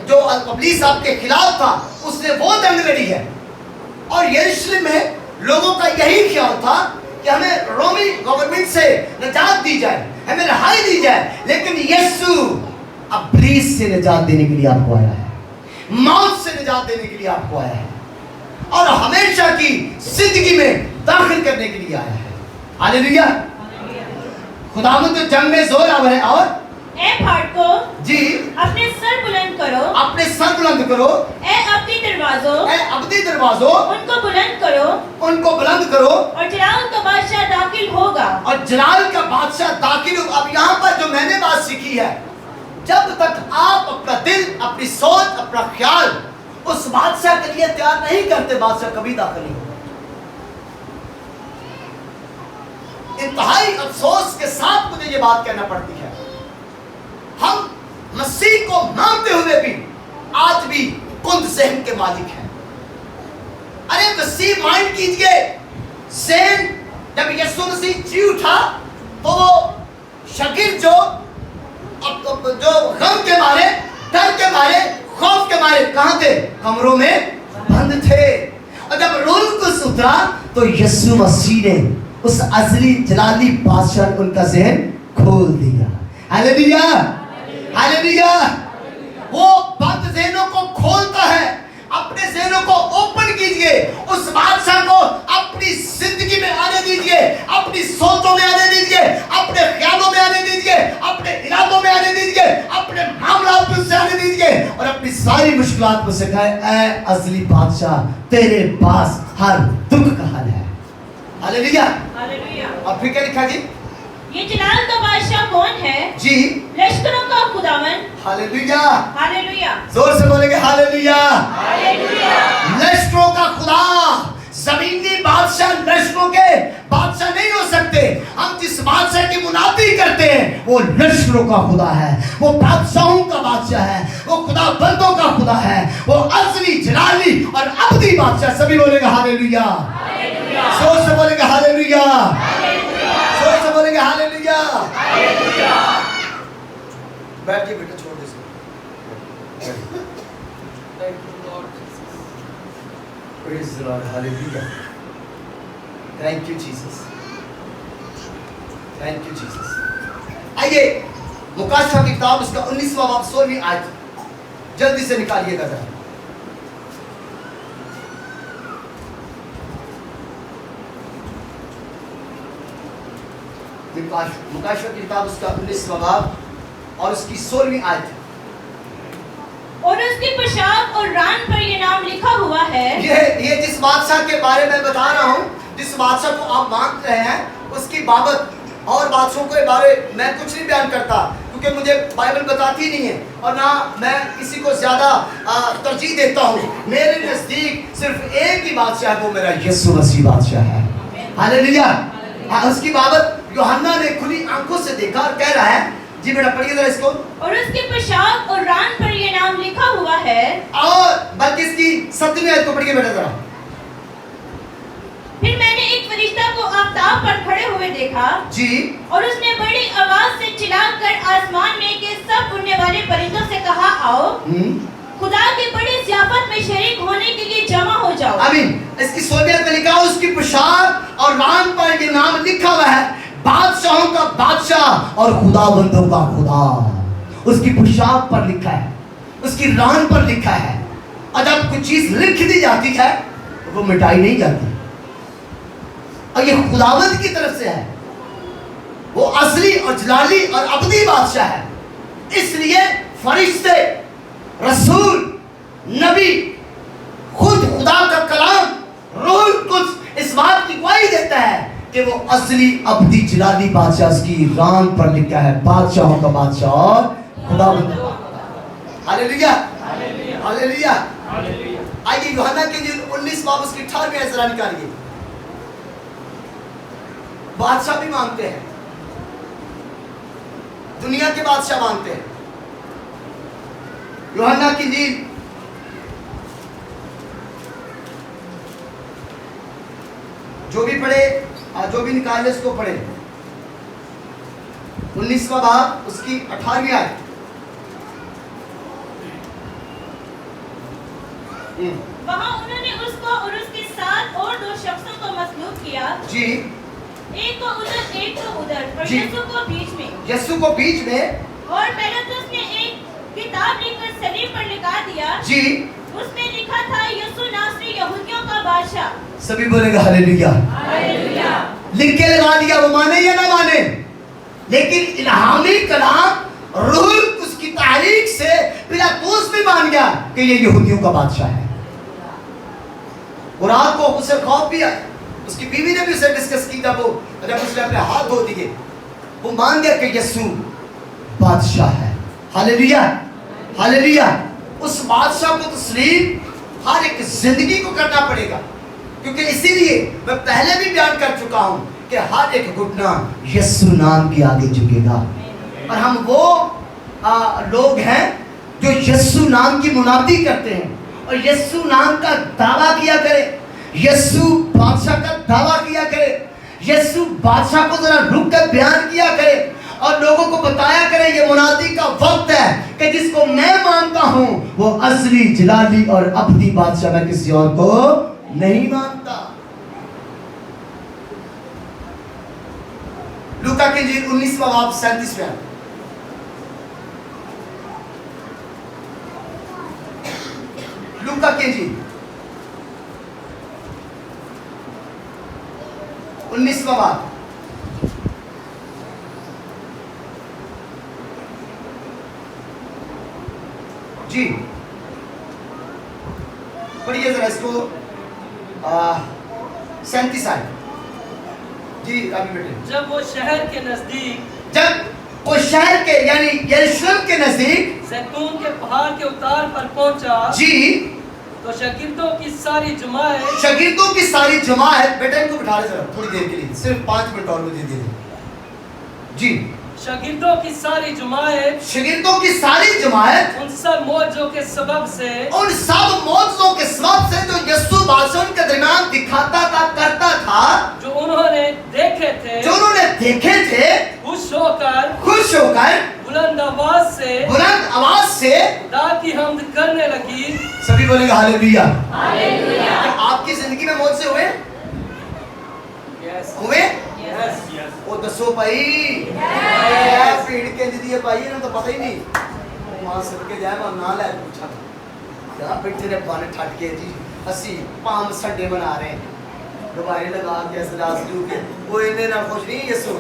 जो इब्लीस आपके खिलाफ था, उसने वो जंग लड़ी है। और यरूशलेम में लोगों का यही ख्याल था कि हमें रोमी गवर्नमेंट से निजात दी जाए, हमें रिहाई दी जाए। लेकिन यीशु इब्लीस से निजात देने के लिए आपको आया है, मौत से निजात देने के लिए आपको आया है, और हमेशा की जिंदगी में दाखिल करने के लिए आया है। हालेलुया। खुदावंद जो जंग में जोरावर है। और ए फाटको जी, अपने सर बुलंद करो, अपने सर बुलंद करो। ए अब्दी दरवाजों, ए अब्दी दरवाजों, उनको बुलंद करो, उनको बुलंद करो, और जलाल का बादशाह दाखिल होगा। और जलाल का बादशाह दाखिल होगा। अब यहाँ पर जो मैंने बात सीखी है, जब तक आप अपना दिल, अपनी सोच, अपना ख्याल उस बादशाह के लिए तैयार नहीं करते, बादशाह कभी दाखिल नहीं होगा। इंतहाई अफसोस के साथ मुझे ये बात कहना पड़ती है, हम मसीह को मानते हुए भी आज भी कुंद ज़हन के मालिक हैं। अरे मसीह माइंड कीजिए, ज़हन जब यीशु मसीह जी उठा तो वो शागिर्द जो गम के मारे, डर के मारे, खौफ के मारे कहां थे? कमरों में बंद थे। और जब रूह कुद्स उतरा तो यीशु मसीह ने उस अज़ली जलाली बादशाह ने उनका ज़हन खोल दिया। Hallelujah, hallelujah. वो बंद ज़हनों को खोलता है। अपने ज़हनों को ओपन कीजिए, उस बादशाह को अपनी जिंदगी में आने दीजिए, अपनी सोचों में आने दीजिए, अपने ख्यालों में आने दीजिए, अपने इरादों में आने दीजिए, अपने मामलात में उससे आने दीजिए, और अपनी सारी मुश्किलात में से कहे, ऐ अज़ली बादशाह, तेरे पास हर दुख का हल है। Hallelujah, hallelujah. और फिर क्या लिखा जी? ये जलाल का बादशाह कौन है? जी, लश्करों का खुदावन। हालेलुया। हालेलुया, जोर से बोलेंगे हालेलुया। हालेलुया। लश्करों का खुदा, जमीनी बादशाह लश्करों के बादशाह नहीं हो सकते। हम जिस बादशाह की मुनादी करते हैं वो लश्करों का खुदा है, वो बादशाहों का बादशाह है, वो खुदा बंदों का खुदा है, वो अज़ली, जलाली और अब्दी बादशाह। सभी बोलेंगे हालेलुया, जोर से बोलेंगे हालेलुया, जोर से बोलेंगे हालेलुया। बैठिए बेटा, छोड़ दे। Praise the Lord, hallelujah. Thank you Jesus, thank you Jesus. आइए मुकाशवा की किताब उसका 19वां बाब 16वीं आयत जल्दी से निकालिएगा जरा। मुकाशवा की किताब उसका 19वां बाब और उसकी 16वीं आयत। और उसकी पोशाक और रान पर ये नाम लिखा हुआ है। ये जिस बादशाह के बारे में बता रहा हूँ, जिस बादशाह को आप मांग रहे हैं, उसकी बाबत और बादशाहों के बारे मैं कुछ नहीं बयान करता, क्योंकि मुझे बाइबल बताती नहीं है और ना मैं किसी को ज्यादा तरजीह देता हूँ। मेरे नजदीक सिर्फ एक ही बादशाह है, वो मेरा यीशु मसीह बादशाह है। हालेलुया। उसकी बाबत यूहन्ना ने खुली आंखों से देखा और कह रहा है। जी बेटा पढ़िए जरा इसको। और उसकी पोशाक और रान पर ये नाम लिखा हुआ है। और बल्कि इसकी 7वीं आयत को पढ़िए बेटा जरा। फिर मैंने एक फरिश्ता को आफताब पर खड़े हुए देखा जी, और उसने बड़ी आवाज से चिल्लाकर आसमान में के सब उड़ने वाले परिंदों से कहा, आओ खुदा की बड़ी ज़ियाफत में शरीक होने के लिए जमा हो जाओ। आमीन। इसकी 16वीं आयत में लिखा, उसकी पोशाक और रान पर ये नाम लिखा हुआ है, बादशाहों का बादशाह और खुदाबंदों का खुदा। उसकी पोशाक पर लिखा है, उसकी रान पर लिखा है, और जब कुछ चीज लिख दी जाती है वो मिटाई नहीं जाती, और ये खुदावंद की तरफ से है। वो असली और जलाली और अबदी बादशाह है। इसलिए फरिश्ते, रसूल, नबी, खुद खुदा का कलाम, रूह कुद्स इस बात की गवाही देता है कि कि वो असली अब्दी जलाली बादशाह, उसकी रान पर लिखा है बादशाहों का बादशाह और खुदावंद। Hallelujah, hallelujah. आइए यूहन्ना की इंजील 19 बाब उसकी 18वें आयत जरा निकालिए। बादशाह भी मांगते हैं, दुनिया के बादशाह मांगते हैं। यूहन्ना की इंजील जो भी पढ़े, जो भी निकाले उसको पढ़े। 19वां बाब उसकी 18वीं आयत। वहाँ उन्होंने उसको और उसके साथ और 2 शख्सों को मसलूब किया जी, एक को उधर एक को उधर, और जी। यीशु को बीच में। यीशु को बीच में, और पिलातुस ने एक किताब लिखकर सलीब पर लगा दिया। जी। उसमें लिखा था यीशु नासरी यहूदियों का बादशाह। सभी बोलेगा हालेलुया। हालेलुया। लिख के लगा दिया, वो माने या ना माने, लेकिन इल्हामी कलाम रूह उसकी तारीख से पिलातुस भी मान गया कि ये यहूदियों का बादशाह है। और रात को उसे खौफ भी आया, उसकी बीवी ने भी उसे डिस्कस की, जब उसने अपने हाथ धो दिए, वो मान गया कि यीशु बादशाह है। Hallelujah, hallelujah. उस बादशाह को तस्लीम हर एक जिंदगी को करना पड़ेगा, क्योंकि इसीलिए मैं पहले भी बयान कर चुका हूं कि हर एक घुटना यीशु नाम के आगे झुकेगा। और हम वो लोग हैं जो यीशु नाम की मुनादी करते हैं और यीशु नाम का दावा किया करे, यीशु बादशाह का दावा किया करे, यीशु बादशाह को जरा रुक कर बयान किया करे और लोगों को बताया करे ये मुनादी का वक्त है कि जिसको मैं मानता हूं वो असली जलाली और अब्दी बादशाह, मैं किसी और को नहीं मानता। लूका की इंजील 19वां बाब 37वें। लूका की इंजील 19वां बाब जी, पढ़िए जरा इसको। 37 आए जी, अभी बेटे। जब वो शहर के नजदीक, जब वो शहर के यानी यरूशलेम के नजदीक जैतून के पहाड़ के उतार पर पहुंचा जी, तो शागिर्दों की सारी जमात, शागिर्दों की सारी जमात, बेटा इनको बिठा ले जरा थोड़ी देर के लिए, सिर्फ 5 मिनट और मुझे दे दे जी। शागिर्दों की सारी जमात, शागिर्दों की सारी जमात उन सब मौजों के सबब से, उन सब मौजों के सबब से जो यीशु बादशाह के दरमियान दिखाता था, करता था, जो उन्होंने देखे थे, जो उन्होंने देखे थे, खुश होकर बुलंद आवाज से खुदा की हमद करने लगी। सभी बोलेंगे हालेलुया। हालेलुया। क्या आपकी जिंदगी में मौजे हुए? हुए? वो दसो भाई, भीड़ के दी है भाई, इन्हें तो पता ही नहीं। वहां सदके जाए मैं ना ले पूछा क्या बैठे ने पाने ठट के जी, असी पाम संडे मना रहे हैं, दवाई लगा के सलास लू के, वो इन्हें ना खुश नहीं। यीशु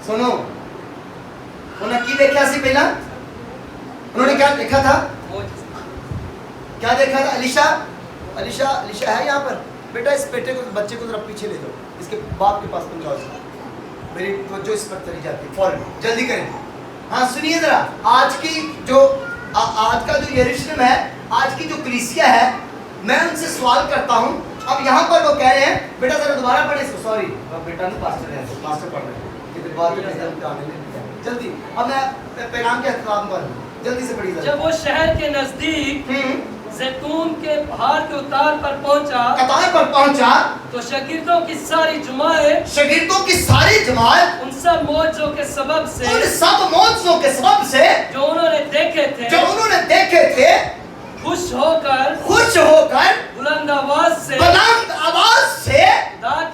सुनो, उन्हें की देखा सी पहला, उन्होंने क्या देखा था? क्या देखा था? अलीशा है यहाँ पर? बेटा इस बेटे को, बच्चे को जरा पीछे ले दो, इसके बाप के पास पहुंचाओ। मेरी तवज्जो इस पर चली जाती है, फौरन जल्दी करें। हाँ सुनिए जरा, आज का जो यरूशलेम है, आज की जो कलीसिया है, मैं उनसे सवाल करता हूँ। अब यहाँ पर वो कह रहे हैं, बेटा जरा दोबारा पढ़े इसको, सॉरी बेटा नहीं, पास्टर पढ़ रहे हैं, जल्दी। अब मैं पैगाम के खिताब पर जल्दी से पढ़िए। जब वो शहर के नजदीक जैतून के पहाड़ के उतार पर पहुंचा, तो शागिर्दों की सारी जमात उन सब मौजों के सबब से, जो उन्होंने देखे थे, खुश होकर बुलंद आवाज से खुदा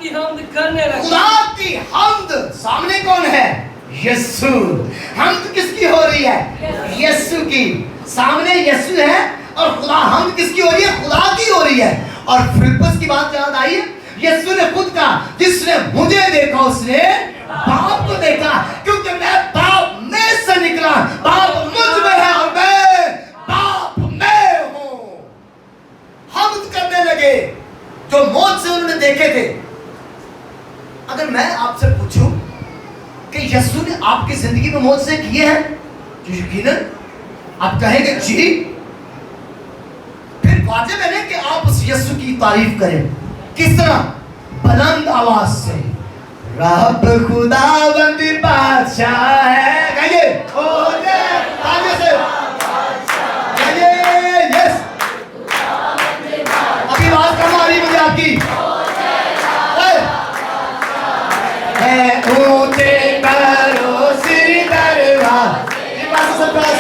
की हमद करने लगे। खुदा की हमद, सामने कौन है? यीशु। हमद किसकी हो रही है? यीशु की। सामने यीशु है और खुदा हमद किसकी हो रही है? खुदा की हो रही है। और फिलिप्पस की बात याद आई है, यीशु ने खुद कहा, जिसने मुझे देखा उसने बाप को देखा, क्योंकि मैं बाप में से निकला, बाप मुझ में है और मैं बाप में हूं। हमद करने लगे जो मौत से उन्होंने देखे थे, में मुझसे किए हैं, तो यकीनन आप कहेंगे जी। फिर वाजिब है ना कि आप उस यीशु की तारीफ करें। किस तरह? बुलंद आवाज से, रब खुदावंद बादशाह है। कहिए ओ जय, आगे से कहिए यस। अभी आवाज कम आ रही मुझे आपकी। ऊंचे करो सिर दरवाजे, बस बस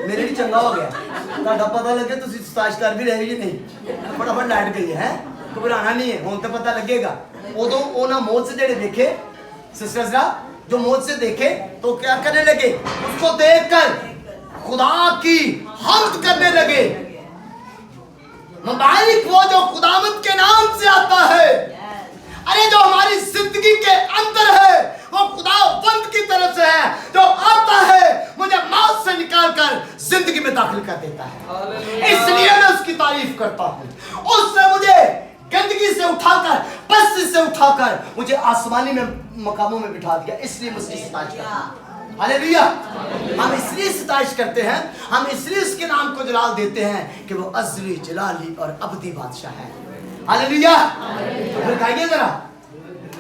मेरे भी चंगा हो गया। ਤੁਹਾਡਾ ਪਤਾ ਲੱਗੇ ਤੁਸੀਂ ਸਤਾਸ਼ ਕਰ ਵੀ ਰਹੇ ਜੀ ਨਹੀਂ, ਫਟਾਫਟ ਲਾਈਟ ਗਈ ਹੈ, ਘਬਰਾਣਾ नहीं है, ਹੁਣ ਤਾਂ ਪਤਾ लगेगा। उदों ਉਹਨਾਂ मौत से जेड़े देखे सिस्टर्स ना, जो मौत से देखे तो क्या करने लगे? उसको देखकर खुदा की हम्द करने लगे। मुबारक वो जो खुदावंद के नाम से आता है। अरे जो हमारी जिंदगी के अंदर है वो खुदावंद की तरफ से है, जो आता है मुझे मौत से निकाल कर जिंदगी में दाखिल कर देता है। इसलिए मैं उसकी तारीफ करता हूँ। उसने मुझे गंदगी से उठाकर, पस्ती से उठाकर मुझे आसमानी में मकामों में बिठा दिया, इसलिए मैं उसकी सताइश करता हूँ। हालेलुया। हम इसलिए सताइश करते हैं, हम इसलिए उसके नाम को जलाल देते हैं कि वो अज़ली, जलाली और अबदी बादशाह है। हालेलुया। फिर गाइए जरा,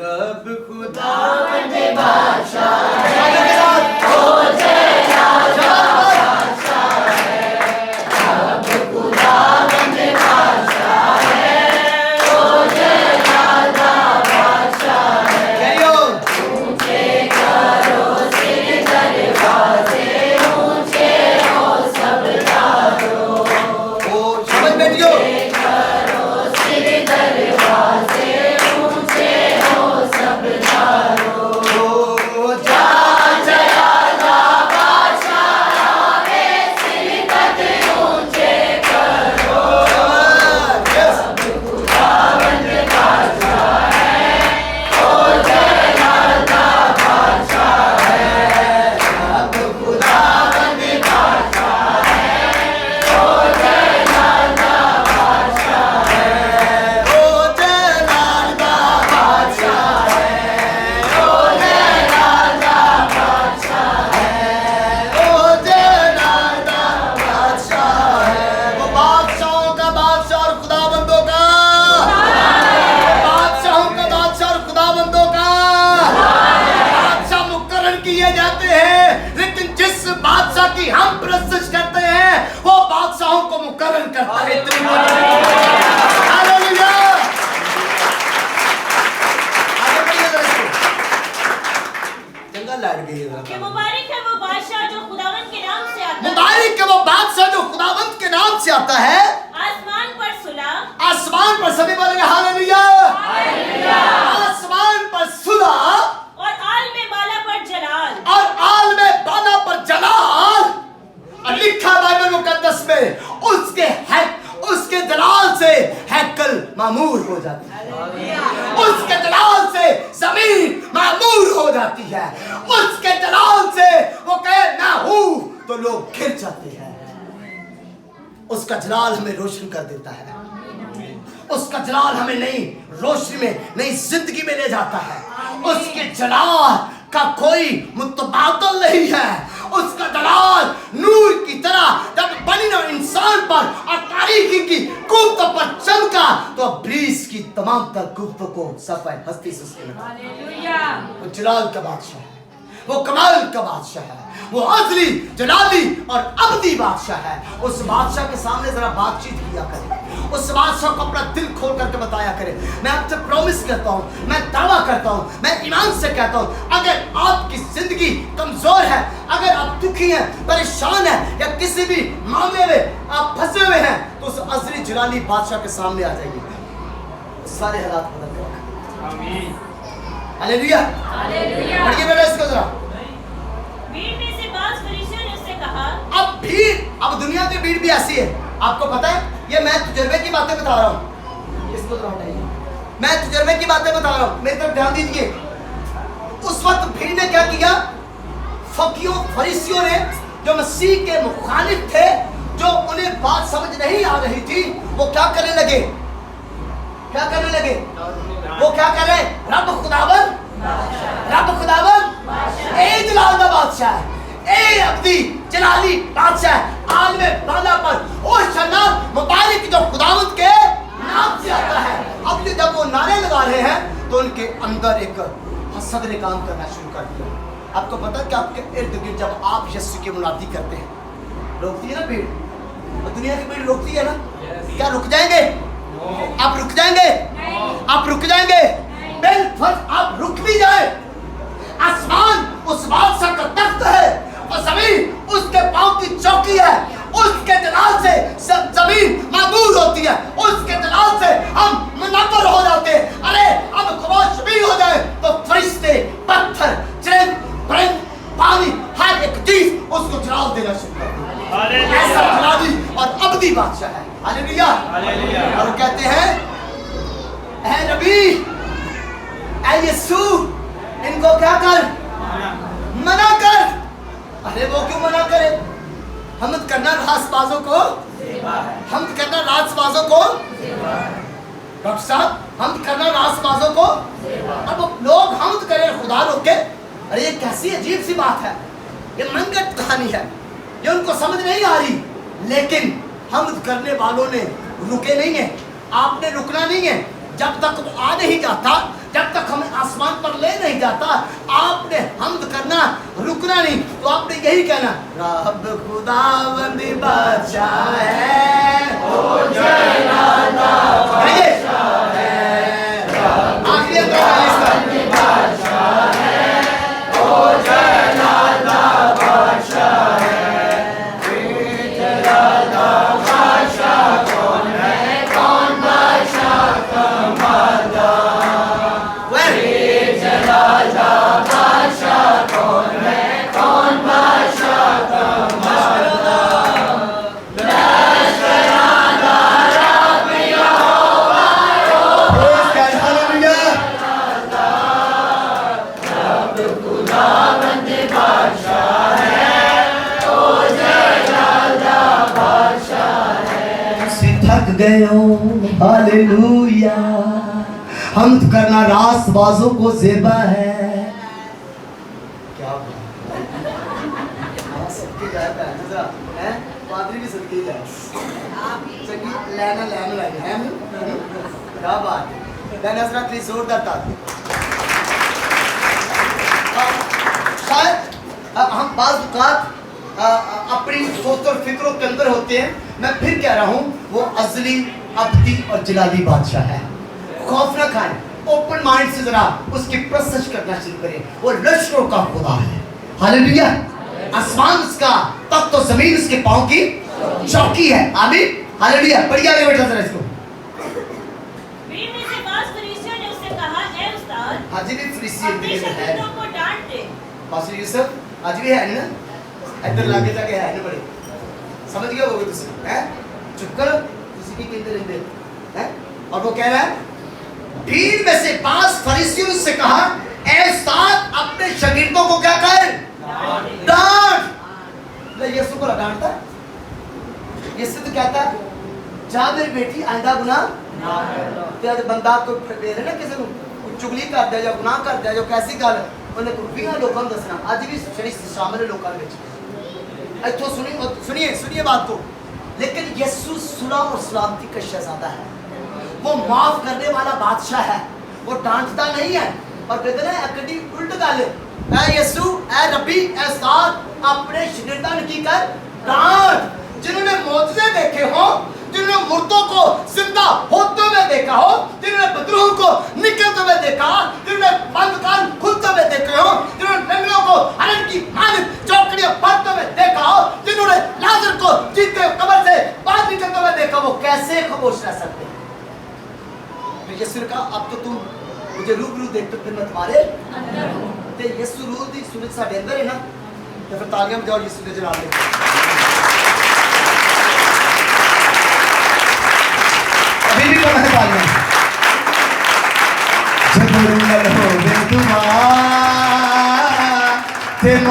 रब खुदावंद बादशाह है, के साथ हो जलाल बादशाह है, रब खुदावंद बादशाह है, हो जलाल बादशाह है। ऊंचे करो सिर दरवाजे, ऊंचे हो सब दारों। ओ समझ बैठियो, हम प्रस्तुत करते हैं वो बादशाहों को मुकर्रर करता है। हालेलुया। आगे बढ़िए जरा इसको, जंगल लड़ गई है। कि मुबारक है वो बादशाह जो खुदावंद के नाम से आता है। मुबारक है वो बादशाह जो खुदावंद के नाम से आता है। आसमान पर सुलह, आसमान पर सभी बोलेंगे हालेलुया। हालेलुया। आसमान पर सुलह और आल में बाला पर जलाल, और आल में बाला पर जलाल। लिखा बाइबल मुकद्दस में उसके जलाल से हैकल मामूर हो जाती है, उसके जलाल से जमीन मामूर हो जाती है, उसके जलाल से वो कहे ना हूं तो लोग गिर जाते हैं। उसका जलाल हमें रोशन कर देता है, उसका जलाल हमें नई रोशनी में, नई जिंदगी में ले जाता है। उसके जलाल का कोई मुतबादल नहीं है। उसका जलाल नूर की तरह जब बनी ना इंसान पर और तारीकी की कुव्वतों पर चमका तो इब्लीस की तमाम तर कुव्वतों को सफाई हस्ती से उसने लगा। हालेलुया। वो जलाल का बादशाह है, वो कमाल का बादशाह है, वो अज़ली, जलाली और अबदी बादशाह है। उस बादशाह के सामने जरा बातचीत किया करें, उस बादशाह को अपना दिल खोल करके बताया करें। मैं आपसे प्रॉमिस करता हूँ, मैं दावा करता हूँ, मैं ईमान से कहता हूँ, अगर आपकी जिंदगी कमजोर है, अगर आप दुखी हैं, परेशान हैं या किसी भी मामले में आप फंसे हुए हैं, तो उस अज़ली, जलाली बादशाह के सामने आ जाइए, सारे हालात बदल जाएंगे। आमीन। हालेलुया। हालेलुया। पढ़िए बेटा इसको जरा। भीड़ में से बाज फरीसियों ने उससे कहा, भीड़, अब दुनिया की भीड़ भी ऐसी है, आपको पता है, ये मैं तजुर्बे की बातें बता रहा हूँ, इसको तो हटाइए, मैं तजुर्बे की बातें बता रहा हूँ, मेरी तरफ ध्यान दीजिए। उस वक्त भीड़ ने क्या किया, फकीयों फरीसियों ने जो मसीह के मुखालिफ थे, जो उन्हें बात समझ नहीं आ रही थी, वो क्या करने लगे, क्या करने लगे, वो क्या कर रहे, रब खुदावन ए जलाल दा बादशाह, ए अब्दी जलाली बादशाह, आलमे बाला पर ओ शना मुबारक जो खुदावंत के नाम से आता है। अब जब वो नारे लगा रहे हैं तो उनके अंदर एक हसद ने काम करना शुरू कर दिया। आपको पता है कि आपके इर्द गिर्द जब आप यीशु की मुनादी करते हैं, रोकती है ना भीड़, तो दुनिया की भीड़ रोकती है ना, क्या रुक जाएंगे, आप रुक जाएंगे, आप रुक जाएंगे, बिलफर्ज आप रुक भी जाए, आसमान उस बादशाह का तख्त है और जमीन उसके पांव की चौकी है, उसके जलाल से सब जमीन मामूर होती है, उसके जलाल से हम मुनव्वर हो जाते हैं। अरे अब खामोश भी हो जाए तो फरिश्ते, पत्थर, चिरंद, परिंद, पानी, हर एक चीज उसको जलाल देना शुरू कर देती है। ऐसा जलाली और अब्दी बादशाह है। हालेलुया। और कहते हैं ऐ नबी, ऐ यीशु, इनको क्या कर, मना कर। अरे वो क्यों मना करे, हमद करना रासबाजों को, हमद करना रासबाजों को, डॉक्टर साहब हमद करना रासबाजों को। अब लोग हमद करें खुदा रोके, अरे ये कैसी अजीब सी बात है, ये मनगढ़ंत कहानी है, ये उनको समझ नहीं आ रही। लेकिन हमद करने वालों ने रुके नहीं है, आपने रुकना नहीं है, जब तक वो आ नहीं जाता, जब तक हमें आसमान पर ले नहीं जाता, आपने हमद करना रुकना नहीं। तो आपने यही कहना, रब खुदावंद बादशाह है, ओ जलाला बादशाह है, आखिरी खुदावंद बादशाह है, ओ जलाला बादशाह है, जलाला बादशाह कौन है, कौन बादशाह का मर्दा, जलाला बादशाह कौन है, कौन बादशाह का मर्दा, लश्कराना रब यहोवा, रब खुदावंद बादशाह है, ओ जलाला बादशाह है। थक गए हो, हालेलुया, हमद करना रासबाजों को ज़ेबा है। क्या सबके जाता है नजरा है, पादरी भी सबके जाए, सबकी लेना लगे हैं, क्या बात है, मैं नजरा के लिए जोरदार ताली। शायद हम बाज़ औक़ात अपनी सोच और फिक्रों के अंदर होते हैं, मैं फिर कह रहा हूँ, वो अज़ली, अब्दी और जलाली बादशाह है। खौफ न खाएं, ओपन माइंड से जरा उसकी प्रशंसा करना शुरू करें, वो लश्करों का खुदा है। हालेलुया। आसमान उसका, तख्त तो जमीन उसके पांव की चौकी है। आमीन। हालेलुया। बढ़िया आगे बैठा जरा इसको। भीड़ में से बाज़ फरीसियों ने उससे कहा, ऐ उस्ताद, आज भी फरीसी अपने शागिर्दों को डांट दे। पास्टर यूसुफ आज भी है ना, इधर लागे जाके है ना, बड़े समझ गए होगे तुम, हैं, चुप करो, किसी की केंद्र रहते हैं। और वो कह रहा है, भीड़ में से बाज़ फरीसियों से कहा, ऐ उस्ताद, अपने शागिर्दों को क्या कर, डांट। यीशु को डांटता, यीशु तो कहता है, जा मेरी बेटी आइंदा गुनाह ते बंदा को फेरे ना किसी को चुगली कर दे, जो गुनाह कर दे, जो कैसी गल उन्हें कुर्बियां लोगों को दसना, आज भी शरीर शामिल है लोगों में। इत्थों सुनिए सुनिए बात को। लेकिन यीशु सुलह और सलामती का शहजादा है, वो माफ करने वाला बादशाह है, वो डांटता नहीं है। और कहते हैं अकड़ी उल्ट गल, ऐ यीशु, ऐ रब्बी, ऐ उस्ताद, अपने शागिर्दां की कर डांट। जिन्होंने मौजज़े देखे हो, जिन्होंने मुर्दों को जिंदा होते हुए देखा हो, जिन्होंने बदरूहों को निकलते हुए देखा, जिन्होंने बंद कान खुलते हुए देखे हो, जिन्होंने लंगड़ों को हरण की मानव चौकड़ियां भरते हुए देखा हो, जिन्होंने लाजर को जीते हुए कब्र से बाहर निकलते हुए देखा, वो कैसे खामोश रह सकते हैं? यीशु ने कहा, अब तो तुम मुझे रूबरू देखते फिर मैं तुम्हारे अंदर हूं। ते यीशु रूह दी सूरज साडे अंदर है ना, तो फिर तालियां बजाओ यीशु दे जलाल दे।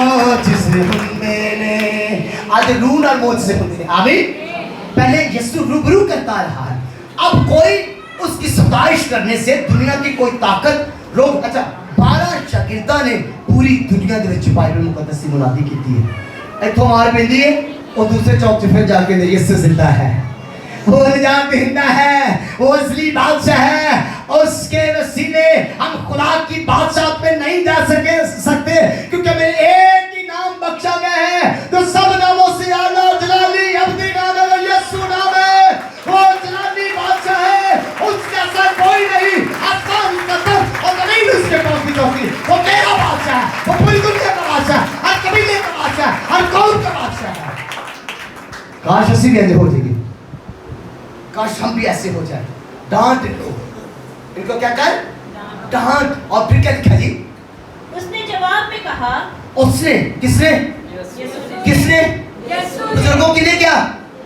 मौज से हुंदे ने आज रून और मौज से हुंदे ने आमीन। पहले यीशु रूबरू करता रहा है, अब कोई उसकी सताइश करने से दुनिया की कोई ताकत रोक। अच्छा 12 शागिर्दां ने पूरी दुनिया दे विच बाइबल मुकद्दस दी मुनादी कीती है। इथों मार पैंदी है और दूसरे चौक च फिर जाके यीशु जिंदा है, वो निजात देता है, वो असली बादशाह है। उसके वसीले हम खुदा की बादशाह पे नहीं जा सकते क्योंकि हमें एक ही नाम बख्शा गया है तो सब नामों से आला जलाली अब्दी नाम है, यीशु नाम है। वो जलाली बादशाह है, उसके असर कोई नहीं। आसमान कदम और जमीन उसके पास की चौकी। वो मेरा बादशाह है, वो पूरी दुनिया का बादशाह, हर कबीले का बादशाह, हर कौम का बादशाह है। काश ऐसी भी हो जाएगी, काश हम भी ऐसे हो जाए। डांट लो इनको, क्या कर डांट। और फिर क्या लिखा जी? उसने जवाब में कहा, उसने किसने किसने बुजुर्गों के लिए क्या?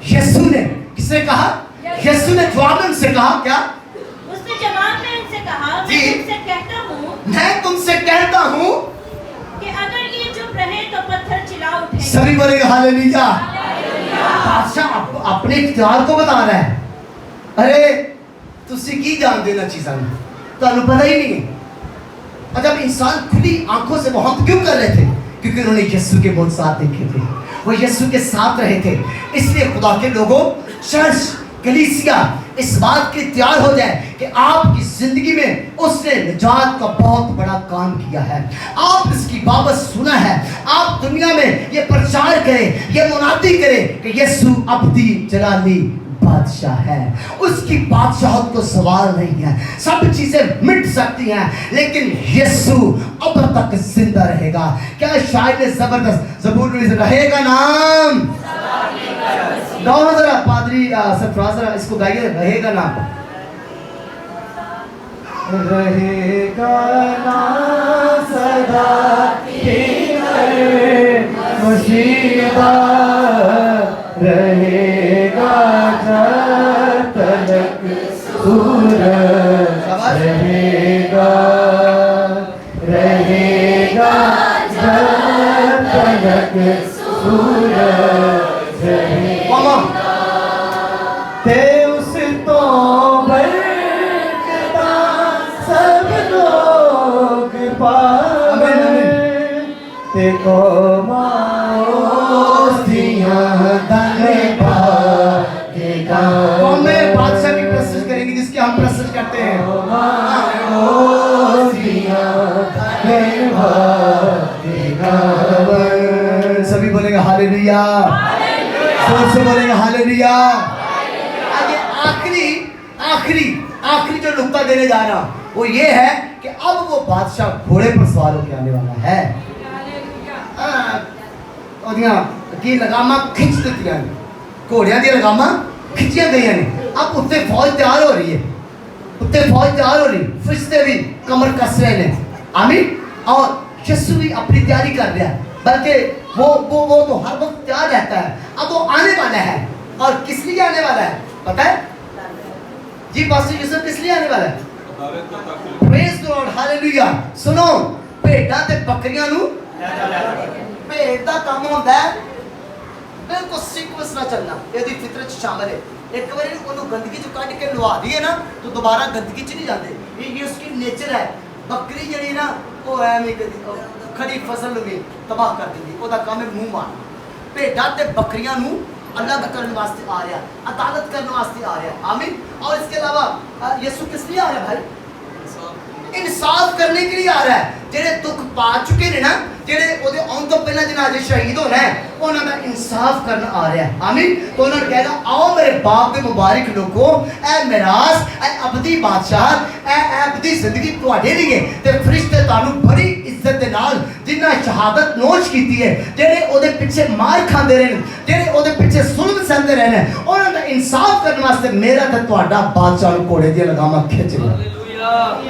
यीशु ने। किसने कहा? यीशु ने जवाब में उनसे कहा क्या? उसने जवाब में उनसे कहा, मैं तुमसे कहता हूँ कि अगर ये चुप रहे तो पत्थर चिल्ला उठेंगे। सभी बोलेंगे हालेलुया। बादशाह अपने इख्तियार को बता रहा है। अरे तुसी की जानते ना चीज़ां तुहानू पता ही नहीं है। और जब इंसान खुली आंखों से मोहब्बत क्यों कर रहे थे? क्योंकि उन्होंने यीशु के बहुत साथ देखे थे, वो यीशु के साथ रहे थे। इसलिए खुदा के लोगों, चर्च, कलीसिया इस बात के तैयार हो जाए कि आपकी जिंदगी में उसने निजात का बहुत बड़ा काम किया है। आप इसकी बाबत सुना है, आप दुनिया में ये प्रचार करें, ये मुनादी करें कि यीशु अब्दी जलाली बादशाह है। उसकी बादशाहत को सवाल नहीं है। सब चीजें मिट सकती हैं लेकिन यीशु अब तक जिंदा रहेगा। क्या शायद ने जबरदस्त ज़बूर में रहेगा नाम। गाओ जरा पादरी सरफराज जरा इसको गाइए, रहेगा नाम। रहेगा नाम सदा मुसीबा, रहेगा जब तक सूरज रहेगा, रहेगा जब तक सूरज रहेगा। ते उस तो बरकता सब लोग पावे, ते को बादशाह की प्रशंसा करेंगे जिसकी हम प्रशंसा करते हैं। सभी बोलेंगे हालेलुया, जोर से बोलेंगे हालेलुया। आगे आखिरी आखिरी आखिरी जो नुक्ता देने जा रहा हूं वो ये है कि अब वो बादशाह घोड़े पर सवार होकर आने वाला है। की लगामा खिंच दित्तियां ने, घोड़ियां दी लगामा खिंचियां गई ने। अब उत्ते फौज तैयार हो रही है, उत्ते फौज तैयार हो रही, फरिश्ते भी कमर कस रहे हैं। आमीन। और यीशु भी अपनी तैयारी कर रहा है, बल्कि वो तो हर वक्त तैयार रहता है। अब वो आने वाला है और किस लिए आने वाला है पता है जी? पास्टर यूसुफ किस लिए आने वाला है? Praise the Lord, hallelujah. सुनो, भेड़ां ते बकरियां नु भेड़ दा काम होंदा है बिल्कुल सीक्वेंस ना चलना, यदि फितरत शामिल है। एक बार उन्होंने गंदगी जो काट के लुआ दिए ना तो दोबारा गंदगी च नहीं जाते। ये उसकी नेचर है। बकरी जड़ी ना वो है खड़ी फसल भी तबाह कर देती, ओदा काम है मुंह मारना। भेड़ां ते बकरियां नु अलग करने वास्ते आ रहा, अदालत करने वास्ते आ रहा। आमीन। और इसके अलावा यीशु किस लिए आ रहा है भाई? इंसाफ करने के लिए आ रहा है। जेडे दुख पा चुके ने ना, जेडे ओदे आउण तो पहला जिन्हां अज शहीद होना है, उन्हां दा इंसाफ करना आ रहा है। आमीन। तो उन्होंने कहना, आओ मेरे बाप के मुबारक लोगों, ए मिरास, ए अबदी बादशाह, ए अबदी जिंदगी तुहाडे लिए ते फरिश्ते तानू बड़ी इज्जत दे नाल जिन्हां शहादत नोश कीती है, जेडे ओदे पीछे मार खांदे रहे, जेडे ओदे पीछे जुल्म सहंदे रहे, उन्हां दा इंसाफ करने वास्ते मेरा ते तुहाडा बादशाह नूं घोड़े दी लगामां खिंच लिया।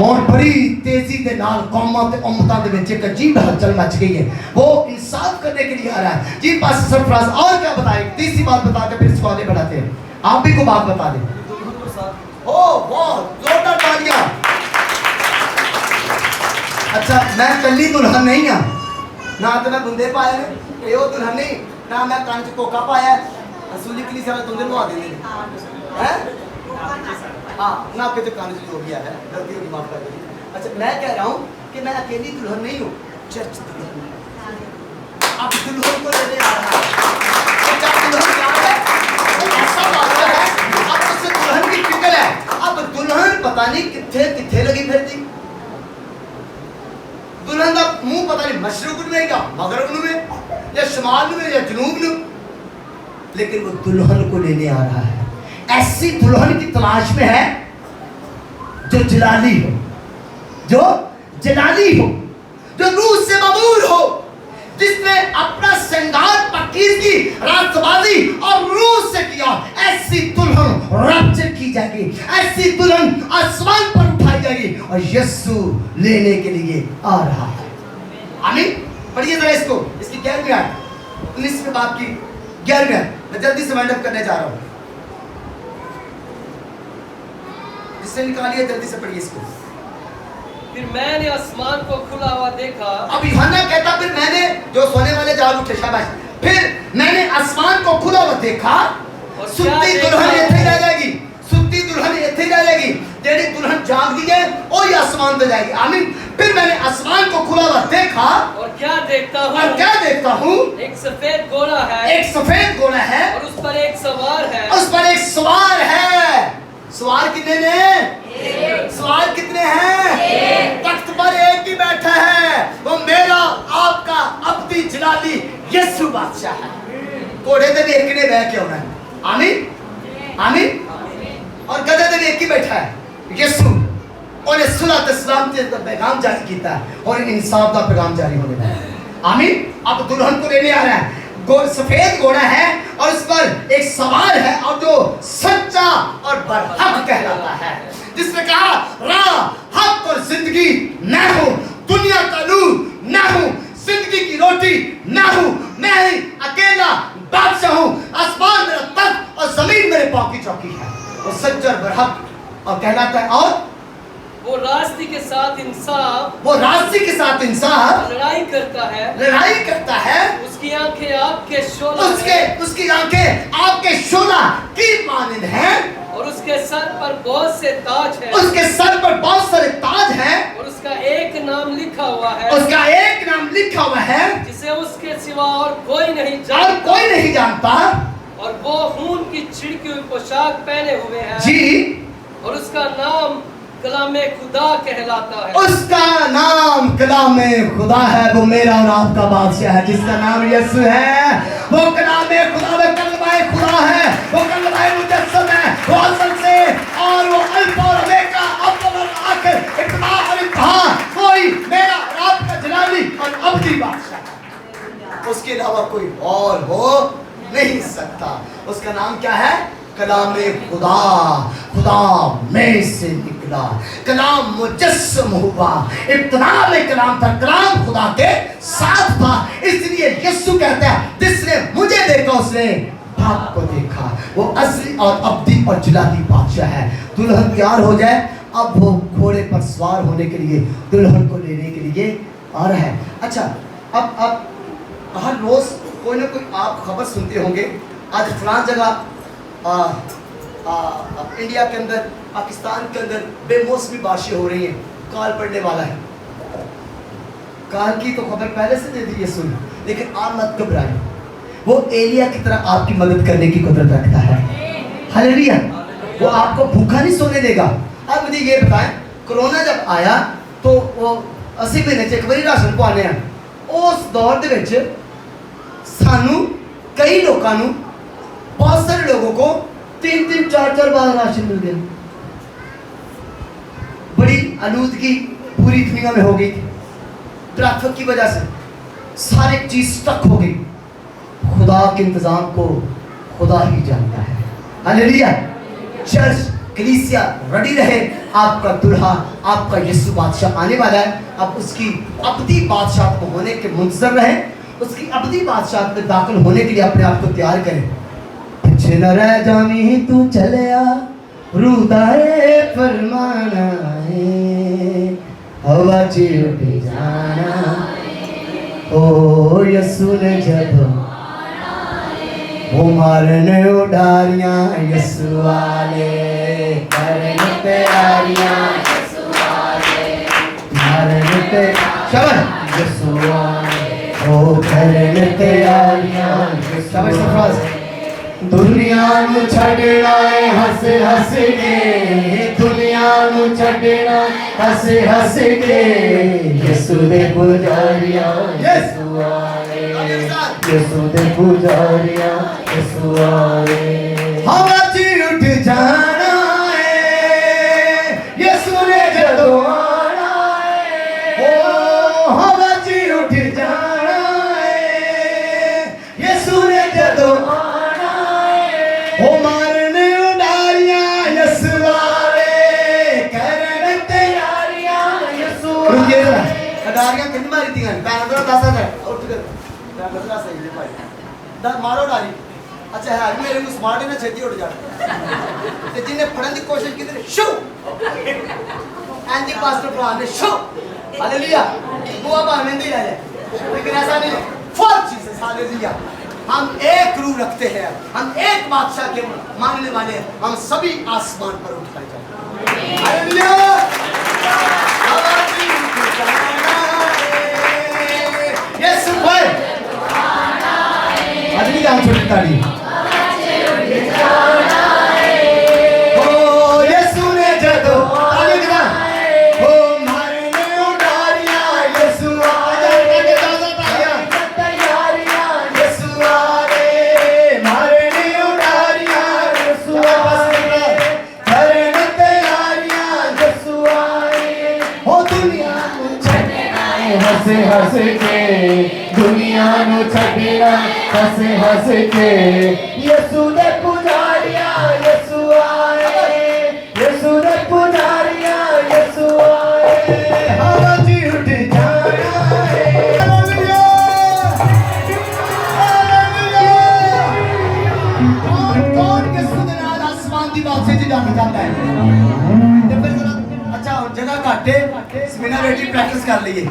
और बड़ी तेजी के नाल कौमां ते उम्मतां दे विच एक अजीब हलचल मच गई है। वो इंसाफ करने के लिए आ रहा है जी। पास सरफराज और क्या बताएं? तीसरी बात बता के फिर सवाल बढ़ाते हैं। आप भी को बात बता दें। ओ वाह, जोरदार तालियां। अच्छा, मैं कल्ली दुल्हन नहीं हाँ, ना तो मैं बुंदे पाए ने ये वो दुल्हन नहीं ना मैं कान च कोका पाया असली कलीसिया में तुंदे लवा देंगे हैं हाँ ना आपके जो कान च हो गया है गलती होगी माफ कर दीजिए। अच्छा मैं कह रहा हूँ कि मैं अकेली दुल्हन नहीं हूँ चर्च दुल्हन अब दुल्हन को लेने आ रहा है तो जब दुल्हन क्या है ऐसा बात है अब उससे दुल्हन की फिक्र है अब दुल्हन पता नहीं किथे किथे लगी फिरती दुल्हन का मुंह पता नहीं मशरक में या मगरब में या शुमाल में या जनूब में लेकिन वो दुल्हन को लेने आ रहा है। ऐसी दुल्हन की तलाश में है जो जलाली हो जो रूह से मबूर हो जिसने अपना श्रृंगार पकीज़गी रातबाजी और रूह से किया। ऐसी दुल्हन रैप्चर की जाएगी ऐसी दुल्हन आसमान पर उठाई जाएगी और यीशु लेने के लिए आ रहा है। आमीन। पढ़िए जरा इसको इसकी 11वीं आयत 19वें बाब की 11वीं आयत मैं जल्दी से वाइंड अप करने जा रहा हूं जिससे निकालिए जल्दी से पढ़िए इसको। फिर मैंने आसमान को खुला हुआ देखा। अब यूहन्ना कहता फिर मैंने जो सोने वाले जाग उठे शाबाश फिर मैंने आसमान को खुला हुआ देखा सुत्ती दुल्हन इत्थे रह जाएगी सुत्ती दुल्हन इत्थे रह जाएगी जेडी दुल्हन जाग दी है वो ही आसमान पे जाएगी। आमीन। फिर मैंने आसमान को खुला हुआ देखा और क्या देखता हूँ एक सफेद घोड़ा है और उस पर एक सवार है सवार कितने ने सवार कितने हैं तख्त पर एक ही बैठा है वो मेरा आपका अब्दी जलाली यीशु बादशाह है। घोड़े पे भी एक ने बैठ के होना है। आमीन आमीन। और गधे पे भी एक ही बैठा है यीशु और सुलह इस्लाम के पैगाम जारी किया और इंसाफ का पैगाम जारी होने वाला है। आमीन। अब दुल्हन को लेने आ रहा है सफेद घोड़ा है और उस पर एक सवार है और जो सच्चा और बरहक कहलाता है जिसने कहा राह हक और जिंदगी मैं हूं दुनिया का नूर मैं हूं जिंदगी की रोटी मैं हूं मैं ही अकेला बादशाह हूं आसमान मेरा तख्त और जमीन मेरे पांव की चौकी है। वो सच्चा और बरहक और कहलाता है और वो रास्ते के साथ इंसाफ लड़ाई करता है उसकी आंखें आपके शोला की मानिंद हैं और उसके सर पर बहुत से ताज हैं और उसका एक नाम लिखा हुआ है जिसे उसके सिवा और कोई नहीं जानता और वो खून की छिड़की हुई पोशाक पहने हुए है जी और उसका नाम कलामे खुदा कहलाता है। उसका नाम कलामे खुदा है वो मेरा और आपका बादशाह है जिसका नाम यीशु है। वो कलामे खुदा में कलमाए खुदा है वो कलमाए मुजस्सम है वो असल से और वो अल्फा और ओमेगा अव्वल और आखिर इब्तिदा और इंतहा कोई मेरा और आपका जलाली और अब्दी बादशाह है। उसके अलावा कोई और हो नहीं सकता। उसका नाम क्या है कलामे खुदा में से निकला कलाम मुजस्सम हुआ इब्तिदा में कलाम था कलाम खुदा के साथ था इसलिए यीशु कहता है जिसने मुझे देखा उसने बाप को देखा। वो असली और अब्दी और जलाली बादशाह है। दुल्हन तैयार हो जाए अब वो घोड़े पर सवार होने के लिए दुल्हन को लेने के लिए आ रहा है। अच्छा अब हर रोज कोई ना कोई आप खबर सुनते होंगे आज फलां जगह इंडिया के अंदर पाकिस्तान के अंदर बेमौसमी बारिशें हो रही हैं काल पड़ने वाला है। काल की तो खबर पहले से दे दी है सुन लेकिन आप मत घबराएं वो एलिया की तरह आपकी मदद करने की कुदरत रखता है। हालेलुया। वो आपको भूखा नहीं सोने देगा। अब मुझे ये बताएं कोरोना जब आया तो वो 80 महीने एक बारी राशन पाने उस दौर दे विच सानू कई लोगों को बहुत सारे लोगों को 3-3 4-4 बार राशन मिल गया। बड़ी आलूदगी पूरी दुनिया में हो गई थी ट्रैफिक की वजह से सारी चीज स्टक हो गई। खुदा के इंतजाम को खुदा ही जानता है। हालेलुया। चर्च कलीसिया रेडी रहे आपका दुल्हा आपका यीशु बादशाह आने वाला है। अब उसकी अब्दी बादशाह को होने के मुंतजर रहे उसकी अब्दी बादशाह में दाखिल होने के लिए अपने आप को तैयार करें। पीछे न रह जानी तू चले आ रुदाए फरमाना है हवा चिड़ जाना ओ यीशु ने जब वो मारने उडारियां यीशु वाले करने तैयारियां यीशु वाले मारने पे शाबाश यीशु वाले ओ करने तैयारियां शाबाश सरफराज दुनिया नु छड़ना है हंस हंस के दुनिया नु छड़ना हंस हंस के यीशु दे पुजारियां यीशु आए यीशु दे पुजारियां यीशु आए हम आज उठ जाना है यीशु ने जदों आना है ओ हम आज उठ जाना है यीशु ने जदों ओ मारने उडारियां यीशु वाले करने तैयारियां यीशु रुकिए जरा उडारियां कितनी मारी थी गान मैं अंदर दासा है उठ कर मैं बदला सही ले भाई दा मारो उडारी अच्छा है मेरे को स्मार्ट है ना छेती उड़ जा ते जिन्ने फड़न की कोशिश की ते शू एंडी पास्टर प्लान ने शू हालेलुया बुआ बाने दी आ जाए लेकिन ऐसा नहीं फॉर जीसस हालेलुया हम एक रूह रखते हैं हम एक बादशाह के मानने वाले हैं हम सभी आसमान पर उठ कर जाएंगे हालेलुया यीशु भाई आदमी का छोटी ताली ओ यीशु ने जदो ताली करा ओ मारने उडारियां यीशु आजा के दादा तैयारियां यीशु आए मारने उडारियां यीशु आए करने तैयारियां यीशु आए ओ दुनिया को छड़ना है हंस हंस के दुनिया नु छड़ना हंस हंस के यीशु दे पुजारियां यीशु आए यीशु दे पुजारियां यीशु आए हम आज उठ जाना है हालेलुया हालेलुया कौन यीशु दे नाल आसमान दी बात से जाना चाहता है ते फिर जरा अच्छा जगह घाटे सेमिनार बेटी प्रैक्टिस कर लिए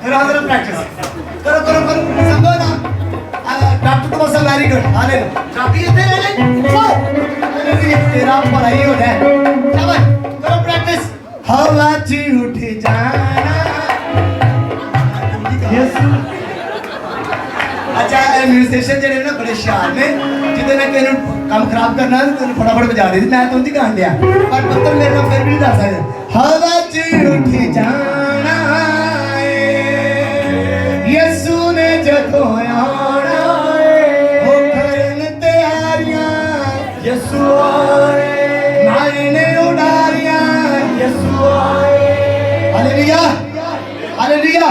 करो जरा प्रैक्टिस करो करो करो संगो ना डॉक्टर तो बस वेरी गुड हालेलुया काफी इतने ले हालेलुया तेरा पढ़ाई हो जाए शाबाश करो प्रैक्टिस हम आज उठ जाना यीशु अच्छा म्यूजिशियन जेडे ना बड़े शान ने जिदे ने केनु काम खराब करना तो फटाफट बजा दे मैं तो उनकी गान दिया पर पत्थर मेरे ना फिर भी दस सकते हम आज उठ जाना यीशु ने जदों आना वो करने तैयारियां यीशु आए मारने उडारियां यीशु आए हालेलुया हालेलुया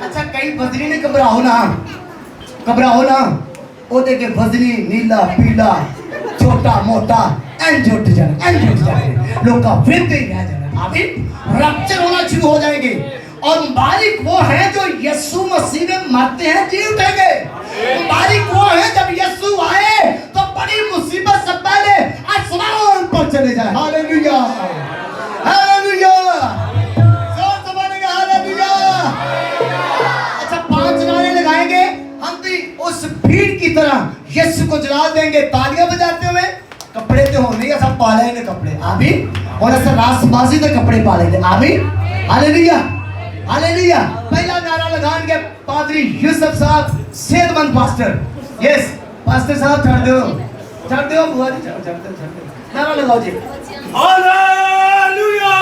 अच्छा कई बजरी ने घबराओ ना ओ देखे बजरी नीला पीला छोटा मोटा एंड जुट जाए लोग का फिर ही रह जाना आमीन रप्चर होना शुरू हो जाएंगे और मुबारक वो है जो यीशु मसीह में मरते हैं जी उठेंगे मुबारक वो है जब यीशु आए तो बड़ी मुसीबत से पहले आसमान पर चले जाए हालेलुया हालेलुया जोर से बोलेंगे हालेलुया अच्छा 5 नारे लगाएंगे हम भी उस भीड़ की तरह यीशु को जला देंगे तालियां बजाते हुए कपड़े तो होने सब पाले ने कपड़े आमीन और ऐसा रासबाजी के कपड़े पाले ने आमीन हालेलुया हालेलुया पहला नारा लगाएंगे पादरी यूसुफ साहब सेहतमंद पास्टर यस पास्टर साहब छड़ दो बुआ जी छड़ दो नारा लगाओ जी हालेलुया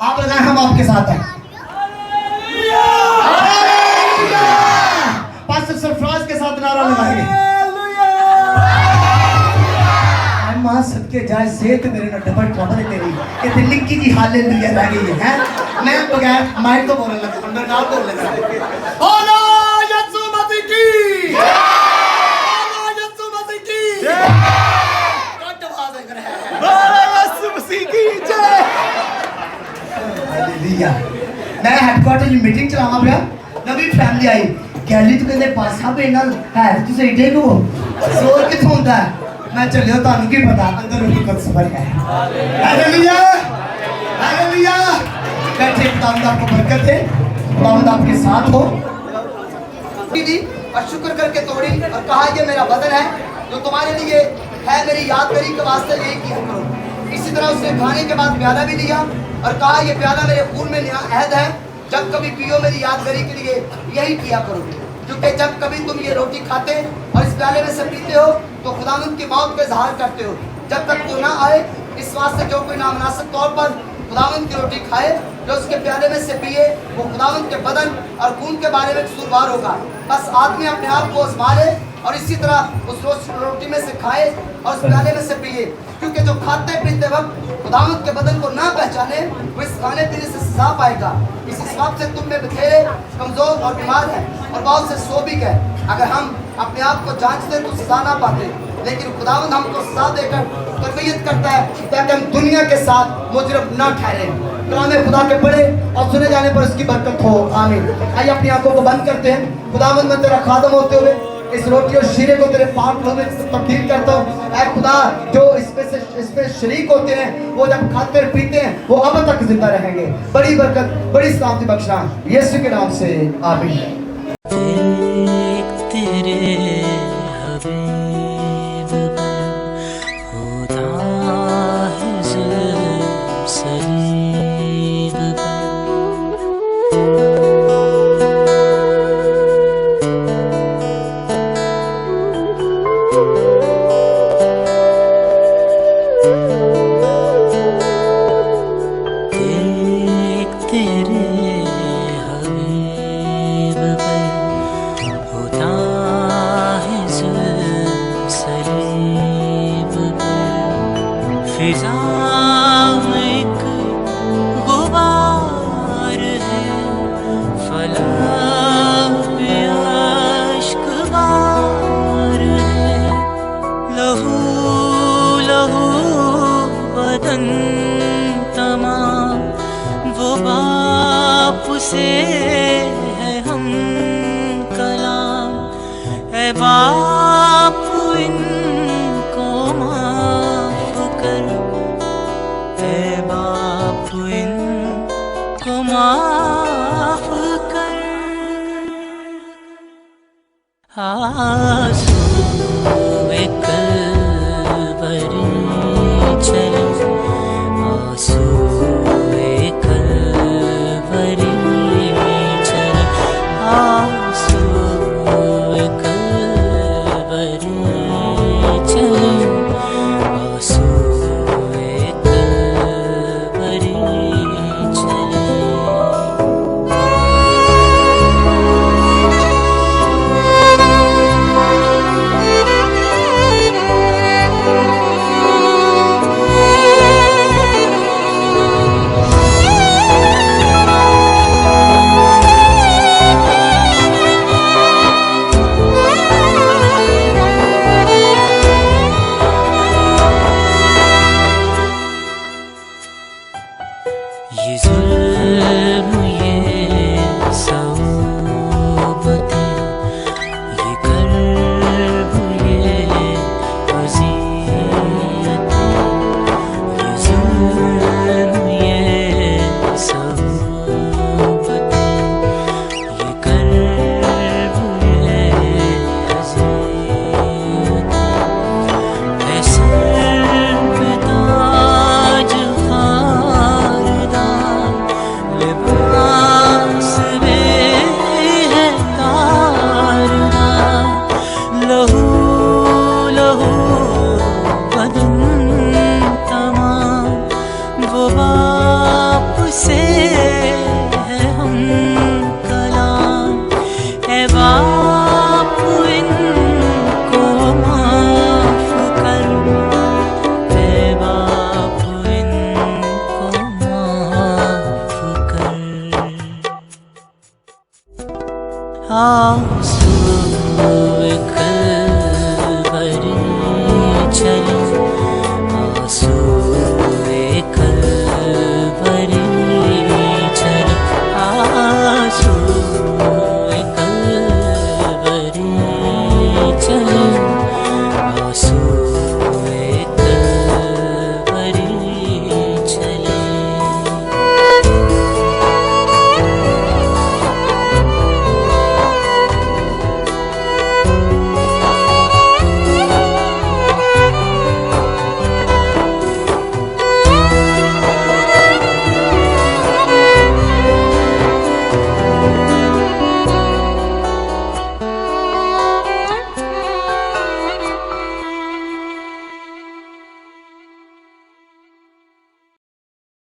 आप लगाएं, हम आपके साथ हैं। पास्टर सरफराज के साथ नारा लगाएंगे। मां सदके जाए सेहत मेरे ना डबल ट्रबल है तेरी ये ते निक्की जी हालेलुया रह गई है मैं बगैर माइक तो बोलने लगा अंदर नाल बोल लगा बोलो यीशु मसीह की जय, बोलो यीशु मसीह की जय, कट आवाज कर है, बोलो यीशु मसीह की जय। हालेलुया। मैं हेडक्वार्टर की मीटिंग चलावा पिया, नवी फैमिली आई गैली तो कहते पासा पे ना है तुसे इडे को सोर किथों हुंदा है मैं चलियो तानू की पता अंदर रूह का सफर है। Hallelujah hallelujah. बैठे खुदावंद आपको बरकत दे, खुदावंद आपके साथ हो। जी और शुक्र करके तोड़ी और कहा ये मेरा बदन है जो तुम्हारे लिए है, मेरी यादगारी के वास्ते यही किया करो। इसी तरह उसने खाने के बाद प्याला भी लिया और कहा ये प्याला मेरे खून में नया अहद है, जब कभी पियो मेरी यादगारी के लिए यही किया करो। क्योंकि जब कभी तुम ये रोटी खाते और इस प्याले में से पीते हो तो खुदावंद की मौत का इजहार करते हो जब तक वो ना आए। इस वास्ते जो कोई नामनासिब तौर पर खुदावंद की रोटी खाए जो उसके प्याले में से पिए वो खुदावंद के बदन और खून के बारे में कसूरवार होगा। बस आदमी अपने आप को आजमा ले और इसी तरह उस रोटी में से खाए और उस प्याले में से पिए, क्योंकि जो खाते पीते वक्त खुदावंद के बदन को ना पहचाने वो इस खाने पीने से सजा पाएगा। इस हिसाब से तुम में बथेरे कमजोर और बीमार हैं और बहुत से सोबिक है। अगर हम अपने आप को जांचते तो सजा ना पाते, लेकिन खुदावंद हमको सजा देकर तरबियत करता है ताकि हम दुनिया के साथ मुजरिम ना ठहरे। कलाम खुदा के पढ़े और सुने जाने पर उसकी बरकत हो। आमीन। आइए अपनी आंखों को बंद करते हैं। खुदावंद मैं तेरा खादम होते हुए इस रोटी और शीरे को तेरे पाक लोहे में तब्दील करता हूँ। ऐ खुदा जो इसमें शरीक होते हैं वो जब खाते और पीते हैं वो अब तक जिंदा रहेंगे। बड़ी बरकत बड़ी सलामती बख्शना यीशु के नाम से आमीन। तेरे हबीब पर होता है जुल्म सलीब से है हम कलाम। ऐ बाप इनको माफ कर, ऐ बाप इनको माफ कर। आंसुए कलवरी चले, आंसुए कलवरी चले, आंसुए कलवरी चले, आंसुए कलवरी चले। ये जुल्म ये सौबतें, ये कर्ब ये अज़ियतें, ये जुल्म ये सौबतें, ये कर्ब ये अज़ियतें। ऐ सर पे ताज खारदान, लिबास में है तारदान, लहू लहू बदन तमाम वो बाप से आस